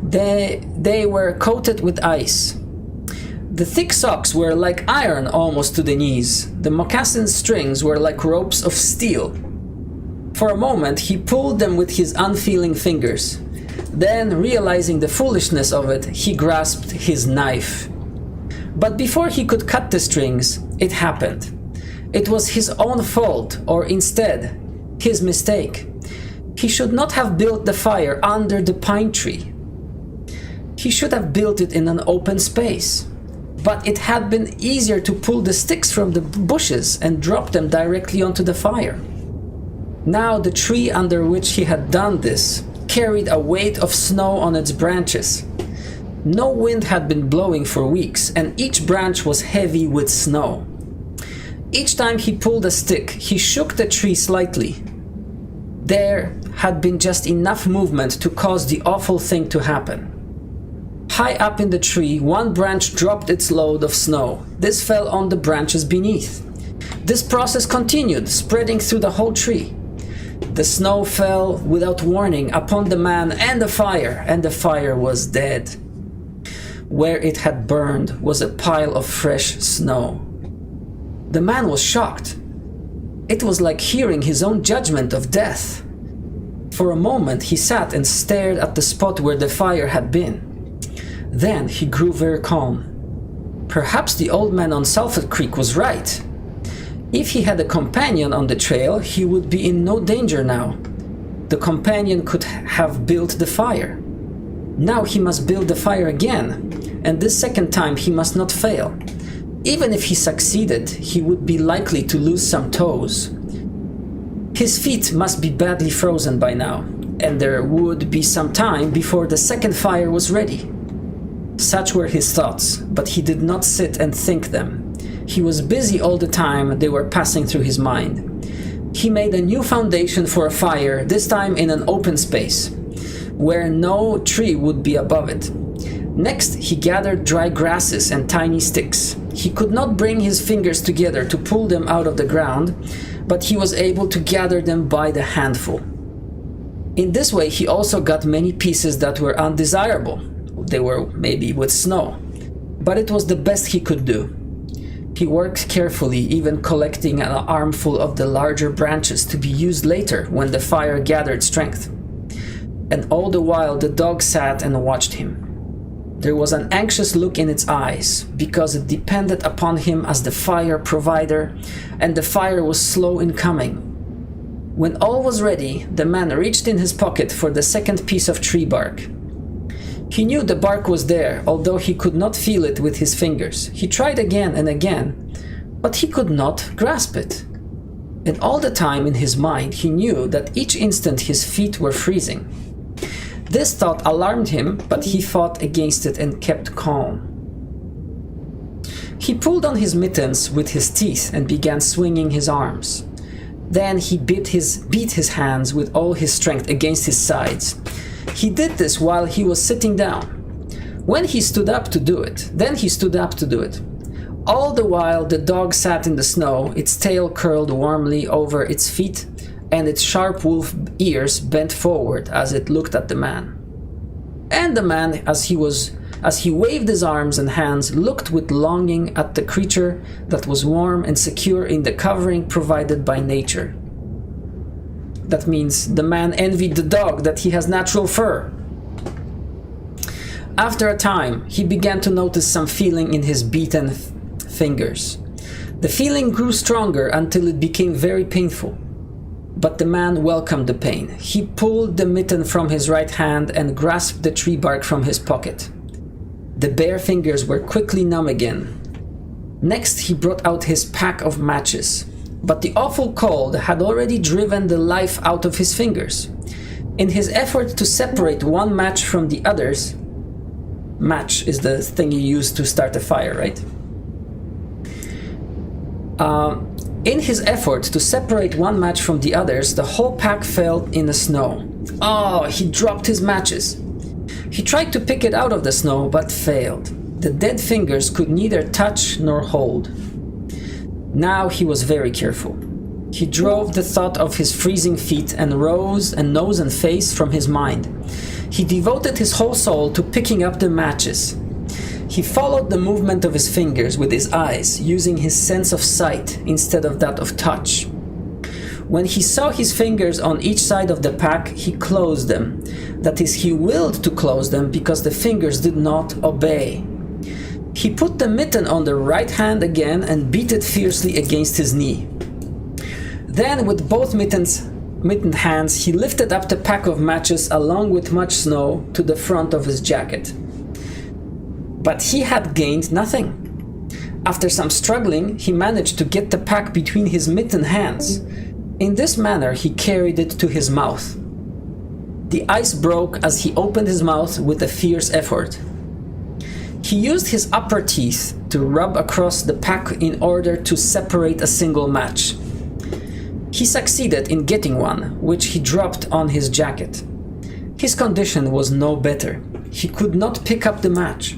They were coated with ice. The thick socks were like iron almost to the knees. The moccasin strings were like ropes of steel. For a moment, he pulled them with his unfeeling fingers. Then, realizing the foolishness of it, he grasped his knife. But before he could cut the strings, it happened. It was his own fault, or instead, his mistake. He should not have built the fire under the pine tree. He should have built it in an open space. But it had been easier to pull the sticks from the bushes and drop them directly onto the fire. Now the tree under which he had done this carried a weight of snow on its branches. No wind had been blowing for weeks, and each branch was heavy with snow. Each time he pulled a stick, he shook the tree slightly. There had been just enough movement to cause the awful thing to happen. High up in the tree, one branch dropped its load of snow. This fell on the branches beneath. This process continued, spreading through the whole tree. The snow fell without warning upon the man and the fire was dead. where it had burned was a pile of fresh snow. The man was shocked. It was like hearing his own judgment of death. For a moment he sat and stared at the spot where the fire had been. Then he grew very calm. Perhaps the old man on Sulphur Creek was right. If he had a companion on the trail, he would be in no danger now. The companion could have built the fire. Now he must build the fire again, and this second time he must not fail. Even if he succeeded, he would be likely to lose some toes. His feet must be badly frozen by now, and there would be some time before the second fire was ready. Such were his thoughts, but he did not sit and think them. He was busy all the time they were passing through his mind. He made a new foundation for a fire, this time in an open space, where no tree would be above it. Next, he gathered dry grasses and tiny sticks. He could not bring his fingers together to pull them out of the ground, but he was able to gather them by the handful. In this way, he also got many pieces that were undesirable. They were maybe with snow, but it was the best he could do. He worked carefully, even collecting an armful of the larger branches to be used later when the fire gathered strength. And all the while the dog sat and watched him. There was an anxious look in its eyes, because it depended upon him as the fire provider, and the fire was slow in coming. When all was ready, the man reached in his pocket for the second piece of tree bark. He knew the bark was there, although he could not feel it with his fingers. He tried again and again, but he could not grasp it. And all the time in his mind he knew that each instant his feet were freezing. This thought alarmed him, but he fought against it and kept calm. He pulled on his mittens with his teeth and began swinging his arms. Then he beat his hands with all his strength against his sides. He did this while he was sitting down. When he stood up to do it, then he stood up to do it. All the while the dog sat in the snow, its tail curled warmly over its feet, and its sharp wolf ears bent forward as it looked at the man. And the man, as he waved his arms and hands, looked with longing at the creature that was warm and secure in the covering provided by nature. That means the man envied the dog that he has natural fur. After a time, he began to notice some feeling in his beaten fingers. The feeling grew stronger until it became very painful. But the man welcomed the pain. He pulled the mitten from his right hand and grasped the tree bark from his pocket. The bare fingers were quickly numb again. Next, he brought out his pack of matches. But the awful cold had already driven the life out of his fingers. In his effort to separate one match from the others, match is the thing you use to start a fire, right? In his effort to separate one match from the others, the whole pack fell in the snow. Oh, he dropped his matches. He tried to pick it out of the snow, but failed. The dead fingers could neither touch nor hold. Now he was very careful. He drove the thought of his freezing feet and nose and face from his mind. He devoted his whole soul to picking up the matches. He followed the movement of his fingers with his eyes, using his sense of sight instead of that of touch. When he saw his fingers on each side of the pack, he closed them. That is, he willed to close them because the fingers did not obey. He put the mitten on the right hand again and beat it fiercely against his knee. Then, with both mittened hands, he lifted up the pack of matches along with much snow to the front of his jacket. But he had gained nothing. After some struggling, he managed to get the pack between his mittened hands. In this manner, he carried it to his mouth. The ice broke as he opened his mouth with a fierce effort. He used his upper teeth to rub across the pack in order to separate a single match. He succeeded in getting one, which he dropped on his jacket. His condition was no better. He could not pick up the match.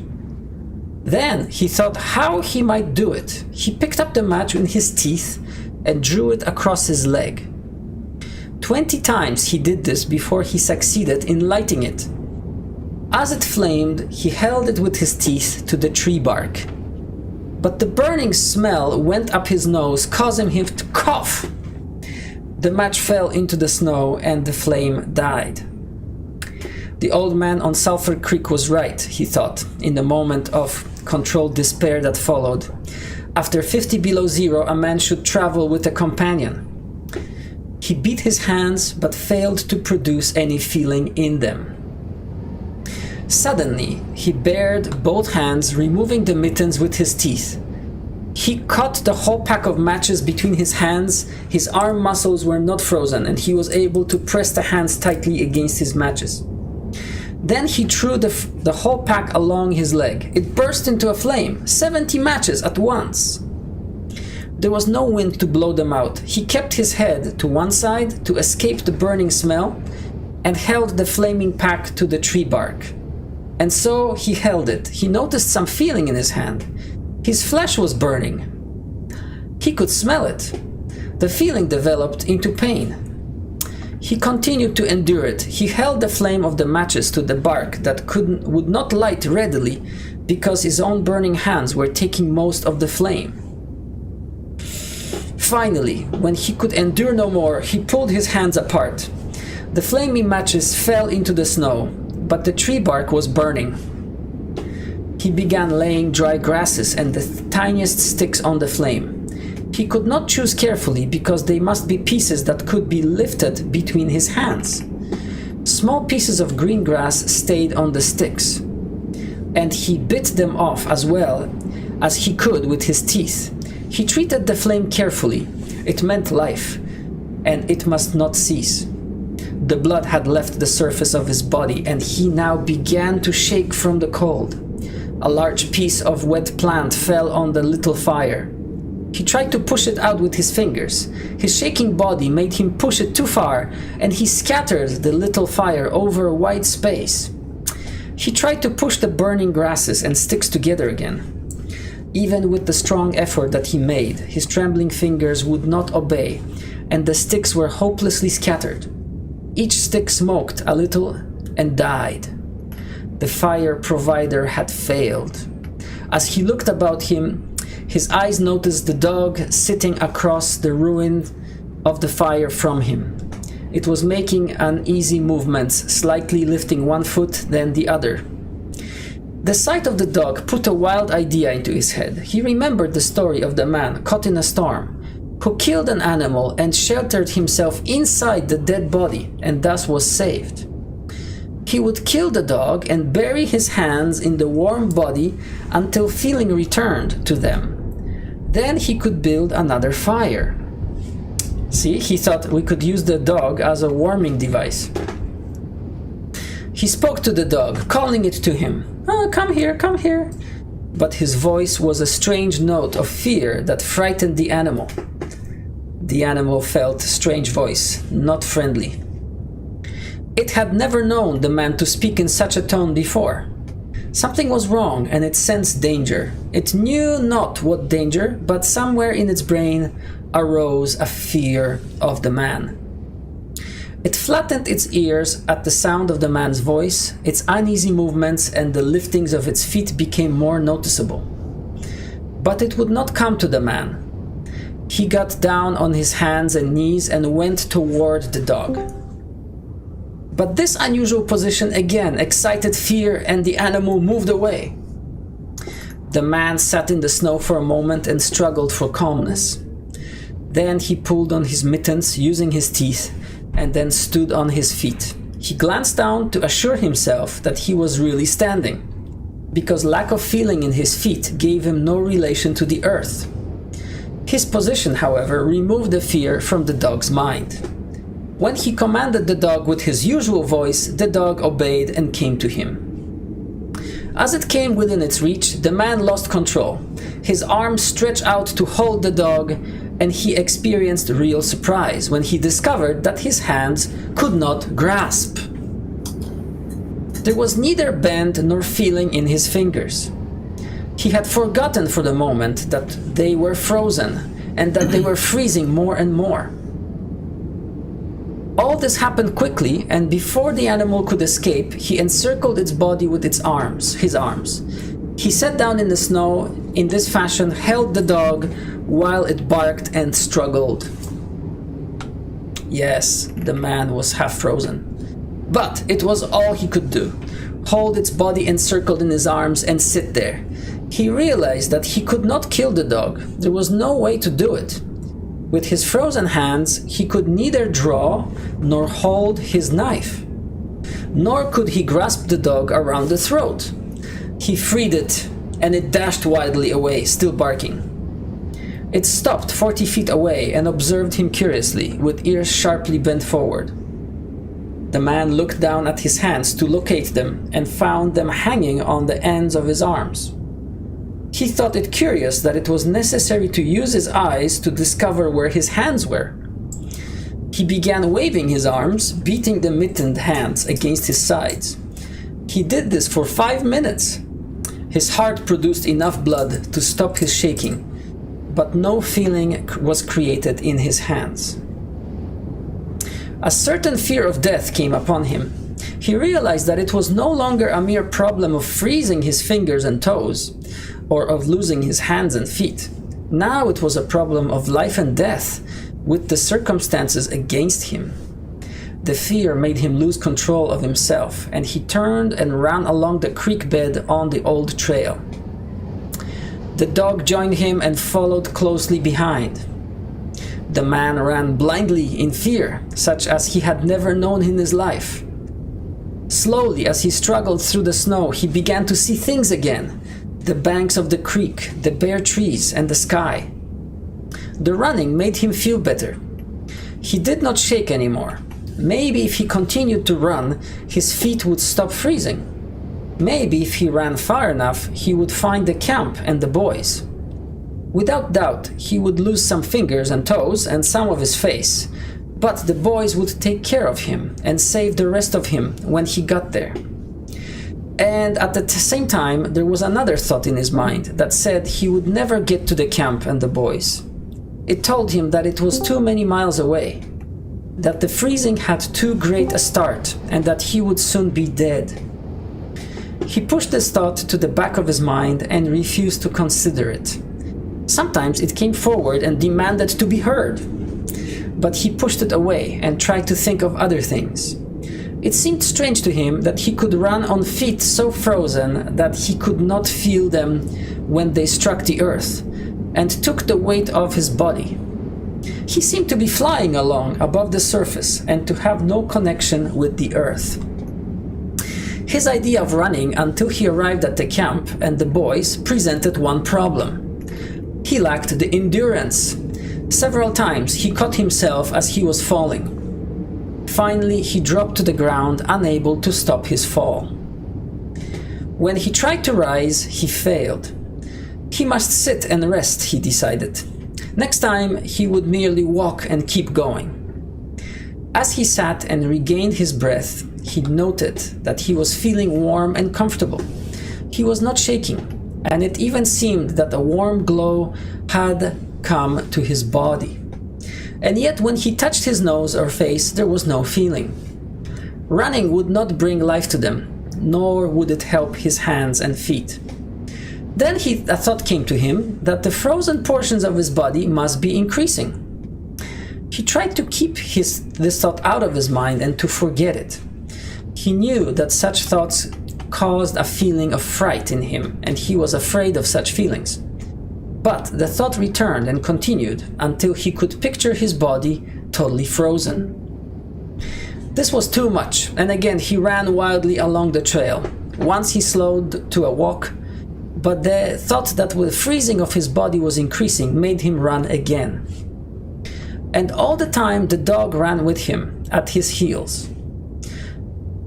Then he thought how he might do it. He picked up the match in his teeth and drew it across his leg. 20 times he did this before he succeeded in lighting it. As it flamed, he held it with his teeth to the tree bark. But the burning smell went up his nose, causing him to cough. The match fell into the snow and the flame died. The old man on Sulphur Creek was right, he thought, in the moment of controlled despair that followed. After 50 below zero, a man should travel with a companion. He beat his hands, but failed to produce any feeling in them. Suddenly, he bared both hands, removing the mittens with his teeth. He caught the whole pack of matches between his hands. His arm muscles were not frozen, and he was able to press the hands tightly against his matches. Then he threw the whole pack along his leg. It burst into a flame, 70 matches at once. There was no wind to blow them out. He kept his head to one side to escape the burning smell and held the flaming pack to the tree bark. And so he held it. He noticed some feeling in his hand. His flesh was burning. He could smell it. The feeling developed into pain. He continued to endure it. He held the flame of the matches to the bark that would not light readily because his own burning hands were taking most of the flame. Finally, when he could endure no more, he pulled his hands apart. The flaming matches fell into the snow, but the tree bark was burning. He began laying dry grasses and the tiniest sticks on the flame. He could not choose carefully because they must be pieces that could be lifted between his hands. Small pieces of green grass stayed on the sticks, and he bit them off as well as he could with his teeth. He treated the flame carefully. It meant life, and it must not cease. The blood had left the surface of his body, and he now began to shake from the cold. A large piece of wet plant fell on the little fire. He tried to push it out with his fingers. His shaking body made him push it too far, and he scattered the little fire over a wide space. He tried to push the burning grasses and sticks together again. Even with the strong effort that he made, his trembling fingers would not obey, and the sticks were hopelessly scattered. Each stick smoked a little and died. The fire provider had failed. As he looked about him, his eyes noticed the dog sitting across the ruin of the fire from him. It was making uneasy movements, slightly lifting one foot, then the other. The sight of the dog put a wild idea into his head. He remembered the story of the man caught in a storm, who killed an animal and sheltered himself inside the dead body, and thus was saved. He would kill the dog and bury his hands in the warm body until feeling returned to them. Then he could build another fire. See, he thought we could use the dog as a warming device. He spoke to the dog, calling it to him. "Oh, come here, come here." But his voice was a strange note of fear that frightened the animal. The animal felt a strange voice, not friendly. It had never known the man to speak in such a tone before. Something was wrong, and it sensed danger. It knew not what danger, but somewhere in its brain arose a fear of the man. It flattened its ears at the sound of the man's voice. Its uneasy movements and the liftings of its feet became more noticeable. But it would not come to the man. He got down on his hands and knees and went toward the dog. But this unusual position again excited fear, and the animal moved away. The man sat in the snow for a moment and struggled for calmness. Then he pulled on his mittens using his teeth and then stood on his feet. He glanced down to assure himself that he was really standing, because lack of feeling in his feet gave him no relation to the earth. His position, however, removed the fear from the dog's mind. When he commanded the dog with his usual voice, the dog obeyed and came to him. As it came within its reach, the man lost control. His arms stretched out to hold the dog, and he experienced real surprise when he discovered that his hands could not grasp. There was neither bend nor feeling in his fingers. He had forgotten for the moment that they were frozen and that they were freezing more and more. All this happened quickly, and before the animal could escape, he encircled its body with his arms. He sat down in the snow in this fashion, held the dog while it barked and struggled. Yes, the man was half frozen. But it was all he could do. Hold its body encircled in his arms and sit there. He realized that he could not kill the dog. There was no way to do it. With his frozen hands, he could neither draw nor hold his knife. Nor could he grasp the dog around the throat. He freed it, and it dashed wildly away, still barking. It stopped 40 feet away and observed him curiously, with ears sharply bent forward. The man looked down at his hands to locate them and found them hanging on the ends of his arms. He thought it curious that it was necessary to use his eyes to discover where his hands were. He began waving his arms, beating the mittened hands against his sides. He did this for 5 minutes. His heart produced enough blood to stop his shaking, but no feeling was created in his hands. A certain fear of death came upon him. He realized that it was no longer a mere problem of freezing his fingers and toes, or of losing his hands and feet. Now it was a problem of life and death, with the circumstances against him. The fear made him lose control of himself, and he turned and ran along the creek bed on the old trail. The dog joined him and followed closely behind. The man ran blindly in fear, such as he had never known in his life. Slowly, as he struggled through the snow, he began to see things again. The banks of the creek, the bare trees, and the sky. The running made him feel better. He did not shake anymore. Maybe if he continued to run, his feet would stop freezing. Maybe if he ran far enough, he would find the camp and the boys. Without doubt, he would lose some fingers and toes and some of his face, but the boys would take care of him and save the rest of him when he got there. And at the same time, there was another thought in his mind that said he would never get to the camp and the boys. It told him that it was too many miles away, that the freezing had too great a start, and that he would soon be dead. He pushed this thought to the back of his mind and refused to consider it. Sometimes it came forward and demanded to be heard, but he pushed it away and tried to think of other things. It seemed strange to him that he could run on feet so frozen that he could not feel them when they struck the earth, and took the weight off his body. He seemed to be flying along above the surface and to have no connection with the earth. His idea of running until he arrived at the camp and the boys presented one problem. He lacked the endurance. Several times he caught himself as he was falling. Finally, he dropped to the ground, unable to stop his fall. When he tried to rise, he failed. He must sit and rest, he decided. Next time, he would merely walk and keep going. As he sat and regained his breath, he noted that he was feeling warm and comfortable. He was not shaking, and it even seemed that a warm glow had come to his body. And yet when he touched his nose or face, there was no feeling. Running would not bring life to them, nor would it help his hands and feet. Then a thought came to him that the frozen portions of his body must be increasing. He tried to keep this thought out of his mind and to forget it. He knew that such thoughts caused a feeling of fright in him, and he was afraid of such feelings. But the thought returned and continued until he could picture his body totally frozen. This was too much, and again he ran wildly along the trail. Once he slowed to a walk, but the thought that the freezing of his body was increasing made him run again. And all the time the dog ran with him, at his heels.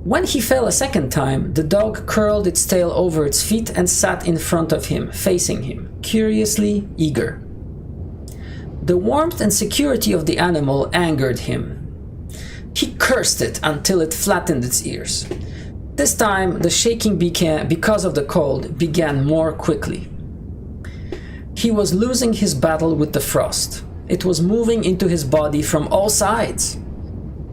When he fell a second time, the dog curled its tail over its feet and sat in front of him, facing him, curiously eager. The warmth and security of the animal angered him. He cursed it until it flattened its ears. This time, the shaking because of the cold began more quickly. He was losing his battle with the frost. It was moving into his body from all sides.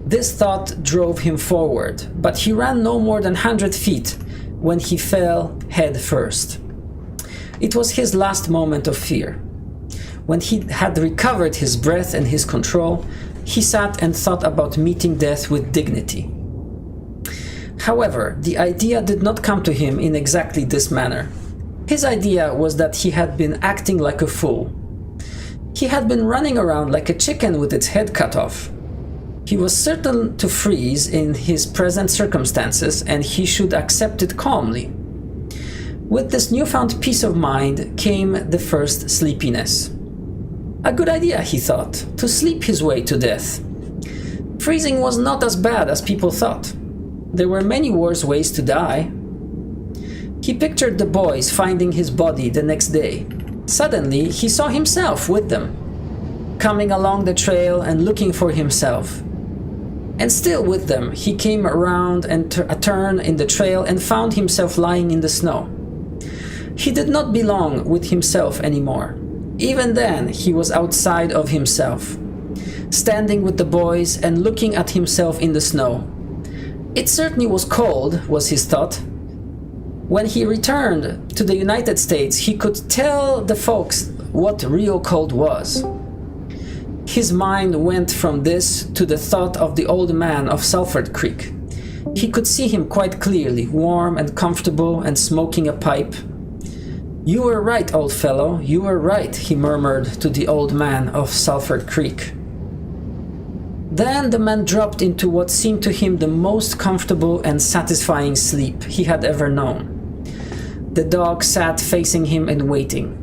This thought drove him forward, but he ran no more than 100 feet when he fell head first. It was his last moment of fear. When he had recovered his breath and his control, he sat and thought about meeting death with dignity. However, the idea did not come to him in exactly this manner. His idea was that he had been acting like a fool. He had been running around like a chicken with its head cut off. He was certain to freeze in his present circumstances, and he should accept it calmly. With this newfound peace of mind came the first sleepiness. A good idea, he thought, to sleep his way to death. Freezing was not as bad as people thought. There were many worse ways to die. He pictured the boys finding his body the next day. Suddenly, he saw himself with them, coming along the trail and looking for himself. And still with them, he came around a turn in the trail and found himself lying in the snow. He did not belong with himself anymore. Even then, he was outside of himself, standing with the boys and looking at himself in the snow. It certainly was cold, was his thought. When he returned to the United States, he could tell the folks what real cold was. His mind went from this to the thought of the old man of Sulphur Creek. He could see him quite clearly, warm and comfortable and smoking a pipe. "You were right, old fellow, you were right," he murmured to the old man of Sulphur Creek. Then the man dropped into what seemed to him the most comfortable and satisfying sleep he had ever known. The dog sat facing him and waiting.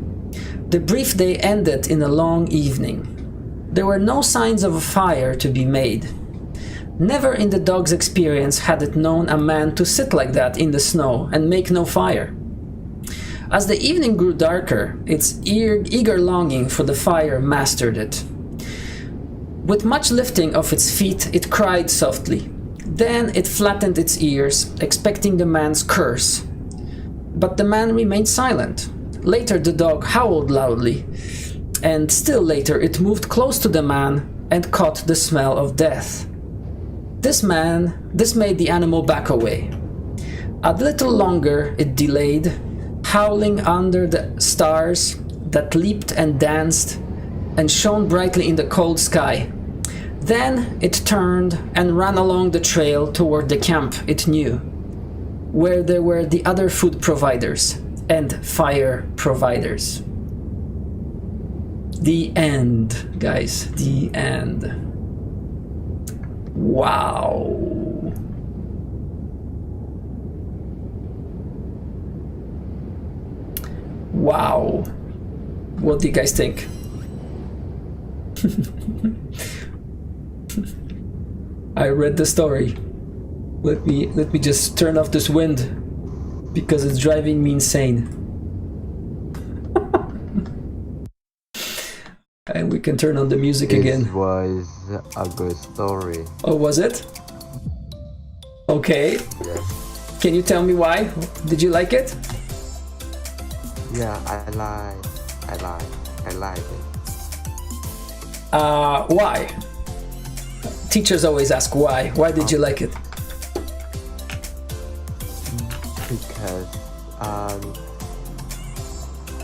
The brief day ended in a long evening. There were no signs of a fire to be made. Never in the dog's experience had it known a man to sit like that in the snow and make no fire. As the evening grew darker, its eager longing for the fire mastered it. With much lifting of its feet, it cried softly. Then it flattened its ears, expecting the man's curse. But the man remained silent. Later the dog howled loudly, and still later it moved close to the man and caught the smell of death. This made the animal back away. A little longer it delayed, howling under the stars that leaped and danced and shone brightly in the cold sky. Then it turned and ran along the trail toward the camp it knew, where there were the other food providers and fire providers. The end, guys. The end. Wow. Wow. What do you guys think? I read the story. Let me just turn off this wind because it's driving me insane. And we can turn on the music again. It was a good story. Oh, was it? Okay. Yes. Can you tell me why? Did you like it? Yeah, I like it. Why? Teachers always ask why. Why did you like it? Because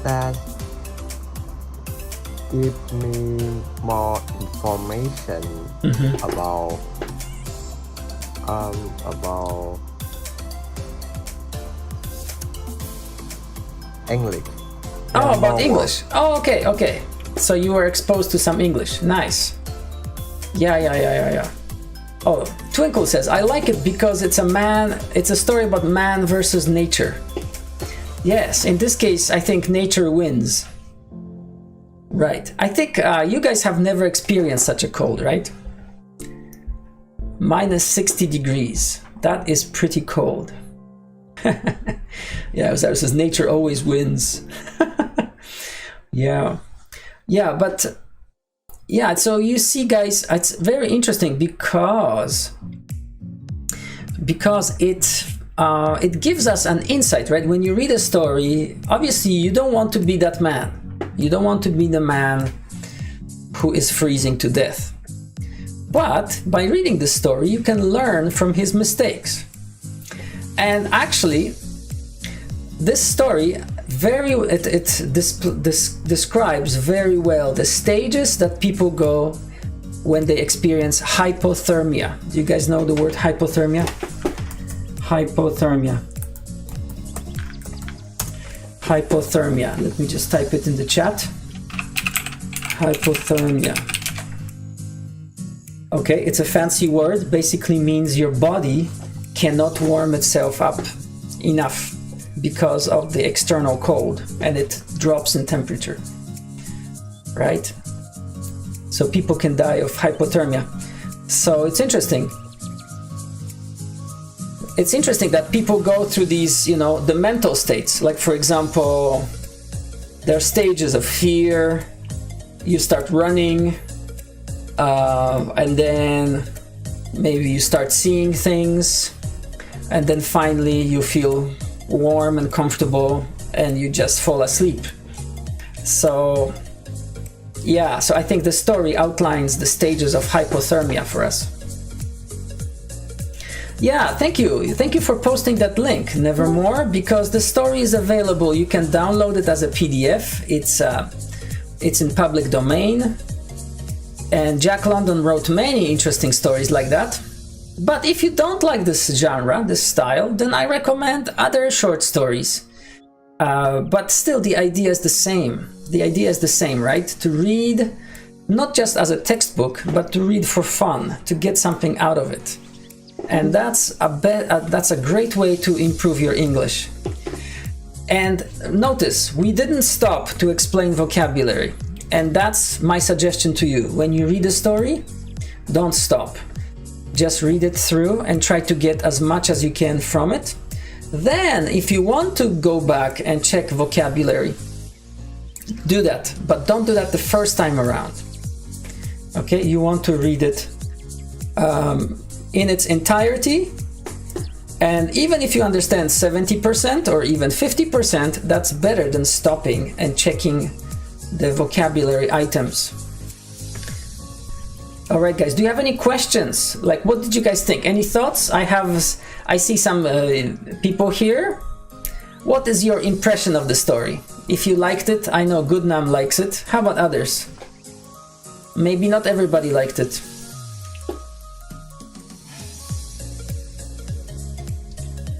that give me more information about English. Oh, about English. Oh, okay. So you were exposed to some English. Nice. Yeah. Oh, Twinkle says, I like it because it's a story about man versus nature. Yes, in this case, I think nature wins. Right. I think you guys have never experienced such a cold, right? Minus 60 degrees. That is pretty cold. Yeah, Osiris says nature always wins. Yeah, but yeah, so you see, guys, it's very interesting because it gives us an insight, right? When you read a story, obviously you don't want to be that man. You don't want to be the man who is freezing to death. But by reading the story, you can learn from his mistakes. And actually, this story describes very well the stages that people go when they experience hypothermia. Do you guys know the word hypothermia? Hypothermia. Hypothermia. Let me just type it in the chat. Hypothermia. Okay, it's a fancy word. Basically means your body cannot warm itself up enough because of the external cold, and it drops in temperature, right? So people can die of hypothermia. So it's interesting. It's interesting that people go through these, the mental states. Like, for example, there are stages of fear. You start running, and then maybe you start seeing things, and then finally you feel warm and comfortable, and you just fall asleep. So yeah, so I think the story outlines the stages of hypothermia for us. Yeah, thank you for posting that link, Nevermore, because the story is available. You can download it as a PDF. It's in public domain, and Jack London wrote many interesting stories like that. But if you don't like this genre, this style, then I recommend other short stories. But still, the idea is the same. The idea is the same, right? To read not just as a textbook, but to read for fun, to get something out of it. And that's a great way to improve your English. And notice, we didn't stop to explain vocabulary. And that's my suggestion to you. When you read a story, don't stop. Just read it through and try to get as much as you can from it. Then, if you want to go back and check vocabulary, do that. But don't do that the first time around. Okay, you want to read it in its entirety. And even if you understand 70% or even 50%, that's better than stopping and checking the vocabulary items. All right, guys, do you have any questions? Like, what did you guys think? Any thoughts? I see some people here. What is your impression of the story? If you liked it, I know Goodnam likes it. How about others? Maybe not everybody liked it.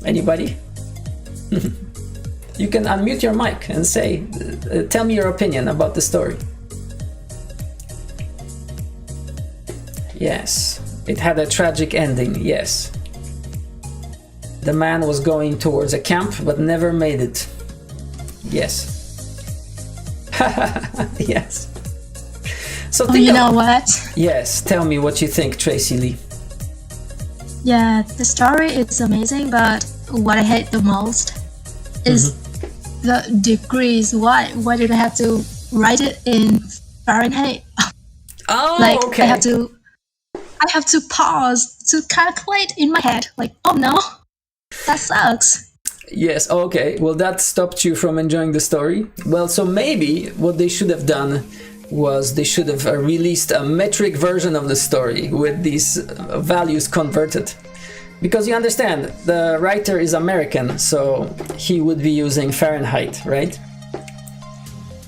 Anybody? You can unmute your mic and say, tell me your opinion about the story. Yes, it had a tragic ending, yes. The man was going towards a camp, but never made it. Yes. Yes. So You know what? Yes, tell me what you think, Tracy Lee. Yeah, the story is amazing, but what I hate the most is the degrees. Why did I have to write it in Fahrenheit? Oh, okay. I have to pause to calculate in my head. Like, oh no, that sucks. Yes, okay. Well, that stopped you from enjoying the story. Well, so maybe what they should have done was they should have released a metric version of the story with these values converted. Because you understand, the writer is American, so he would be using Fahrenheit, right?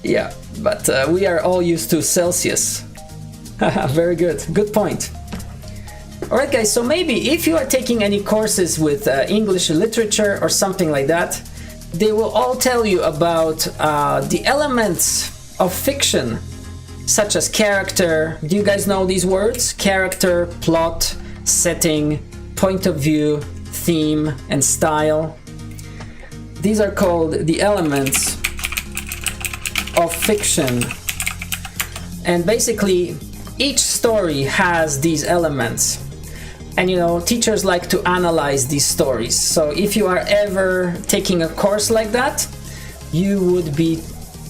Yeah, but we are all used to Celsius. Very good. Good point. Alright guys, so maybe if you are taking any courses with English literature or something like that, they will all tell you about the elements of fiction, such as character. Do you guys know these words? Character, plot, setting, point of view, theme, and style. These are called the elements of fiction. And basically, each story has these elements. And teachers like to analyze these stories. So if you are ever taking a course like that, you would be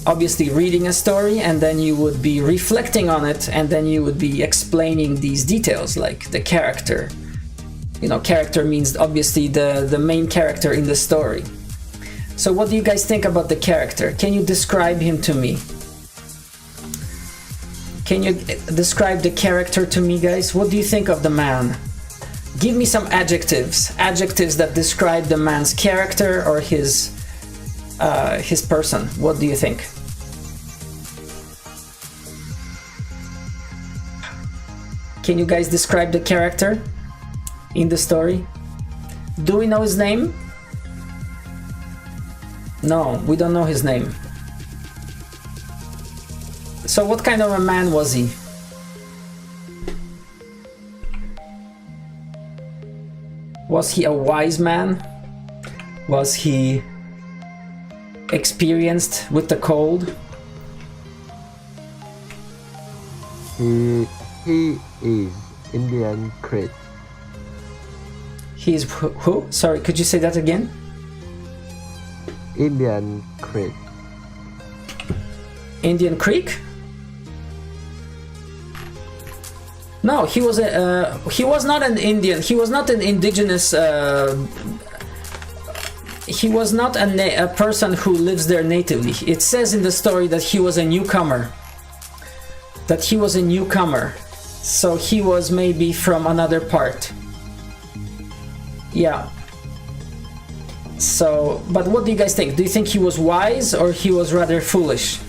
obviously reading a story, and then you would be reflecting on it, and then you would be explaining these details, like the character. Character means obviously the main character in the story. So what do you guys think about the character? Can you describe him to me? Can you describe the character to me, guys? What do you think of the man? Give me some adjectives that describe the man's character or his person. What do you think? Can you guys describe the character in the story? Do we know his name? No, we don't know his name. So what kind of a man was he? Was he a wise man? Was he experienced with the cold? He is Indian Creek. He is who? Sorry, could you say that again? Indian Creek. Indian Creek? No, he was not an Indian. He was not an indigenous. He was not a person who lives there natively. It says in the story that he was a newcomer. So he was maybe from another part. Yeah. So, but what do you guys think? Do you think he was wise or he was rather foolish?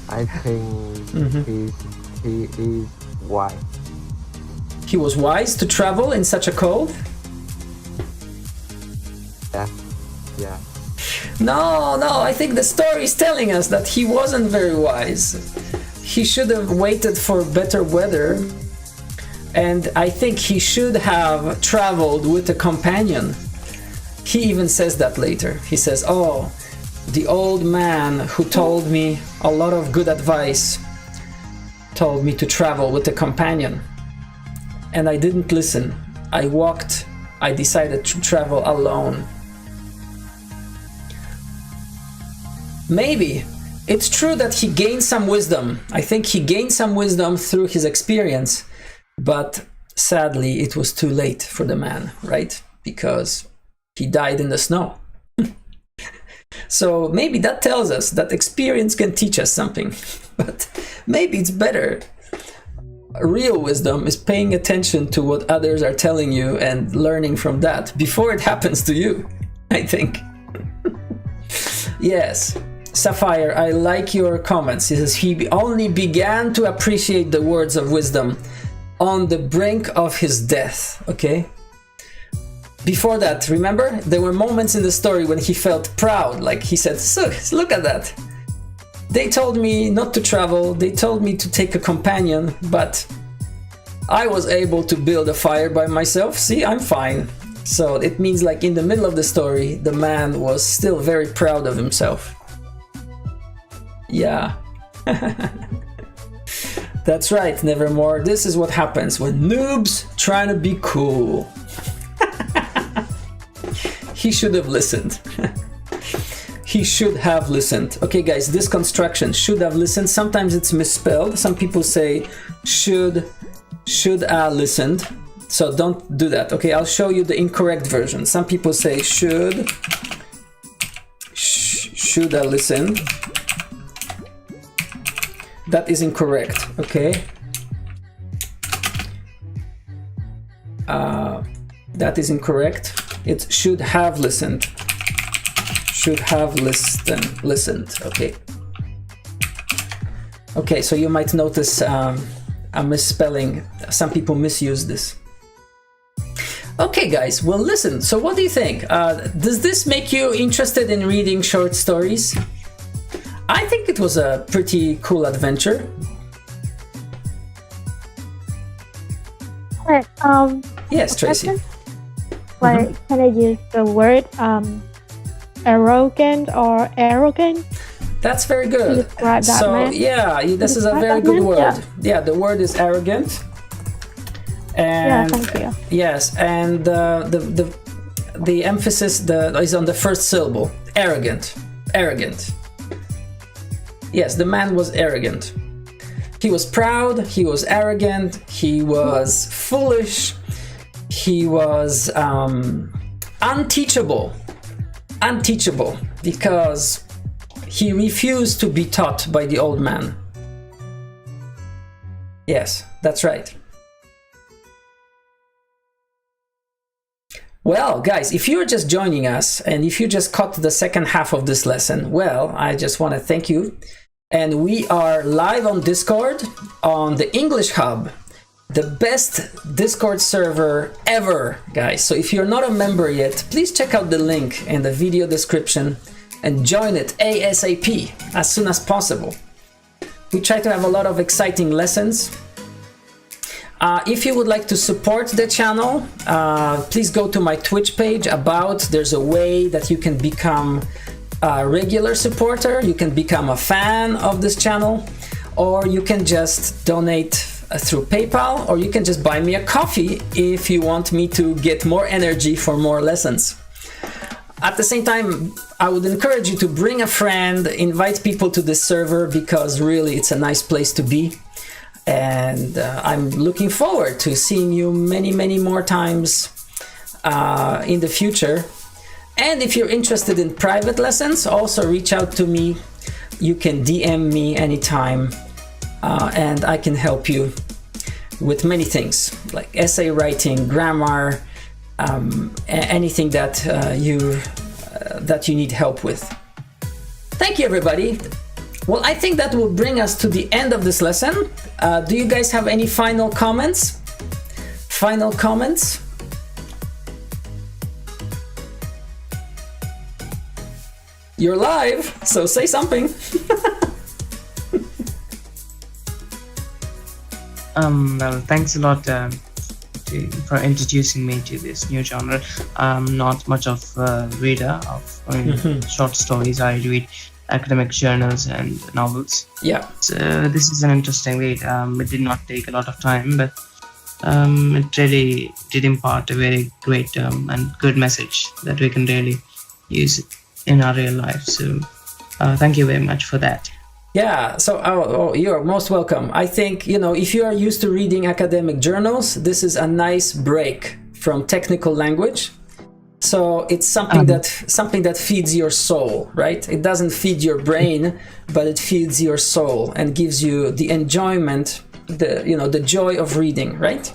I think he is wise. He was wise to travel in such a cold? Yeah. No, I think the story is telling us that he wasn't very wise. He should have waited for better weather, and I think he should have traveled with a companion. He even says that later. He says, oh, the old man who told me a lot of good advice told me to travel with a companion, and I didn't listen. I decided to travel alone. Maybe it's true that he gained some wisdom. I think he gained some wisdom through his experience, but sadly it was too late for the man, right? Because he died in the snow. So maybe that tells us that experience can teach us something, but maybe it's better. Real wisdom is paying attention to what others are telling you and learning from that before it happens to you, I think. Yes. Sapphire, I like your comments. He says he only began to appreciate the words of wisdom on the brink of his death. Okay. Before that, remember, there were moments in the story when he felt proud. Like he said, look at that. They told me not to travel. They told me to take a companion, but I was able to build a fire by myself. See, I'm fine. So it means like in the middle of the story, the man was still very proud of himself. Yeah. That's right, Nevermore. This is what happens when noobs trying to be cool. He should have listened. He should have listened. Okay, guys, this construction, should have listened. Sometimes it's misspelled. Some people say should listened. So don't do that. Okay, I'll show you the incorrect version. Some people say should have listened. That is incorrect. Okay. That is incorrect. It should have listened. Should have listened. Okay. Okay, so you might notice a misspelling. Some people misuse this. Okay, guys, well, listen. So what do you think? Does this make you interested in reading short stories? I think it was a pretty cool adventure. Hey, yes, Tracy. Like, can I use the word arrogant or arrogant? That's very good. To describe that so man? Yeah, this is a very good word. Yeah, the word is arrogant. And yeah, thank you. Yes, and the emphasis is on the first syllable. Arrogant. Yes, the man was arrogant. He was proud, he was arrogant, he was foolish, he was unteachable. unteachable because he refused to be taught by the old man. Yes, that's right. Well, guys, if you're just joining us and if you just caught the second half of this lesson, well, I just want to thank you. And we are live on Discord on the English Hub, the best Discord server ever, guys. So if you're not a member yet, please check out the link in the video description and join it ASAP, as soon as possible. We try to have a lot of exciting lessons. If you would like to support the channel, please go to my Twitch page. There's a way that you can become a regular supporter, you can become a fan of this channel, or you can just donate through PayPal, or you can just buy me a coffee if you want me to get more energy for more lessons. At the same time, I would encourage you to bring a friend, invite people to this server, because really it's a nice place to be. And I'm looking forward to seeing you many more times in the future. And if you're interested in private lessons, also reach out to me. You can DM me anytime, and I can help you with many things like essay writing, grammar, anything that you need help with. Thank you, everybody. Well, I think that will bring us to the end of this lesson. Do you guys have any final comments? Final comments? You're live, so say something. Well, thanks a lot for introducing me to this new genre. I'm not much of a reader of short stories. I read academic journals and novels. Yeah. So this is an interesting read. It did not take a lot of time, but it really did impart a very great and good message that we can really use in our real life. So thank you very much for that. Yeah, so you're most welcome. I think, if you are used to reading academic journals, this is a nice break from technical language. So it's something that feeds your soul, right? It doesn't feed your brain, but it feeds your soul and gives you the enjoyment, the joy of reading, right?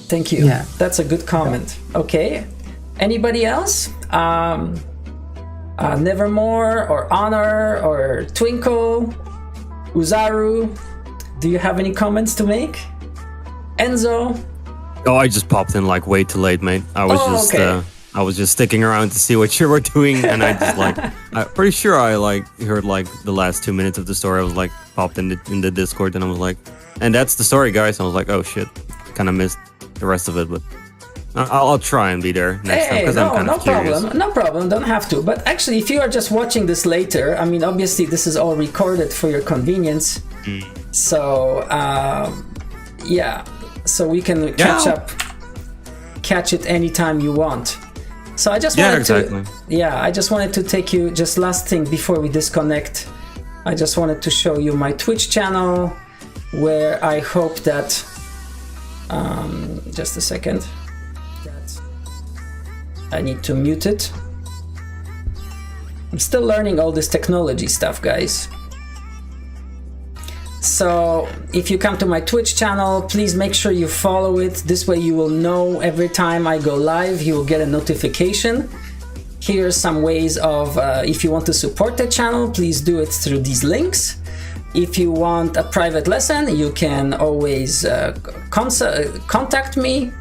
Thank you. Yeah. That's a good comment. Okay. Anybody else? Nevermore or Honor or Twinkle, Uzaru, do you have any comments to make? Enzo? Oh, I just popped in like way too late, mate. I was just sticking around to see what you were doing, and I just I'm pretty sure I heard the last 2 minutes of the story. I was popped in the Discord, and I was and that's the story, guys. I was oh shit, kind of missed the rest of it, but I'll try and be there next time because I'm kind of curious. No problem, don't have to. But actually, if you are just watching this later, I mean, obviously this is all recorded for your convenience. So, yeah, so we can catch it anytime you want. So I just wanted I just wanted to take you, just last thing before we disconnect, I just wanted to show you my Twitch channel, where I hope that, just a second. I need to mute it. I'm still learning all this technology stuff, guys. So if you come to my Twitch channel, please make sure you follow it. This way you will know every time I go live, you will get a notification. Here are some ways of, if you want to support the channel, please do it through these links. If you want a private lesson, you can always contact me.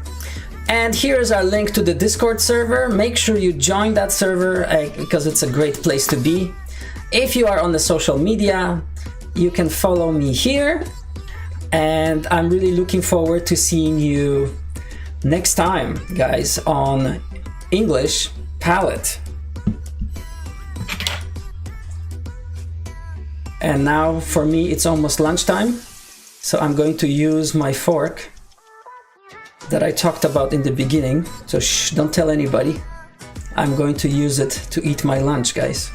And here's our link to the Discord server. Make sure you join that server because it's a great place to be. If you are on the social media, you can follow me here. And I'm really looking forward to seeing you next time, guys, on English Palette. And now for me, it's almost lunchtime. So I'm going to use my fork that I talked about in the beginning. So shh, don't tell anybody. I'm going to use it to eat my lunch, guys.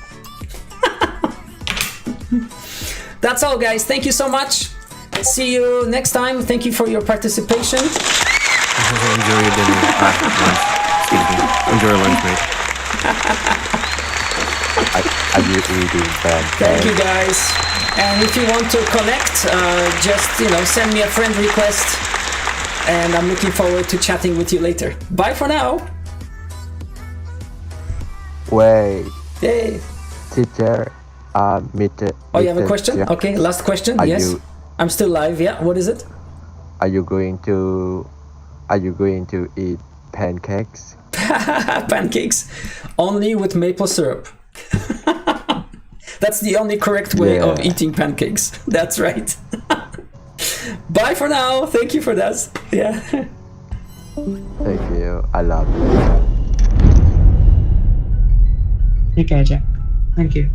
That's all, guys. Thank you so much. See you next time. Thank you for your participation. Enjoy your dinner. Lunch. Excuse me. Enjoy your lunch, mate. Are you eating pancakes? Thank you, guys. And if you want to connect, just send me a friend request. And I'm looking forward to chatting with you later. Bye for now. Wait, Yay. teacher. Mr. Oh, you have a Mr. question? Jack, Okay, last question. Are Yes. you- I'm still live. Yeah. What is it? Are you going to eat pancakes? Pancakes. Only with maple syrup. That's the only correct way of Yeah. eating pancakes. That's right. Bye for now. Thank you for that. Yeah. Thank you. I love you. Take care, Jack. Thank you.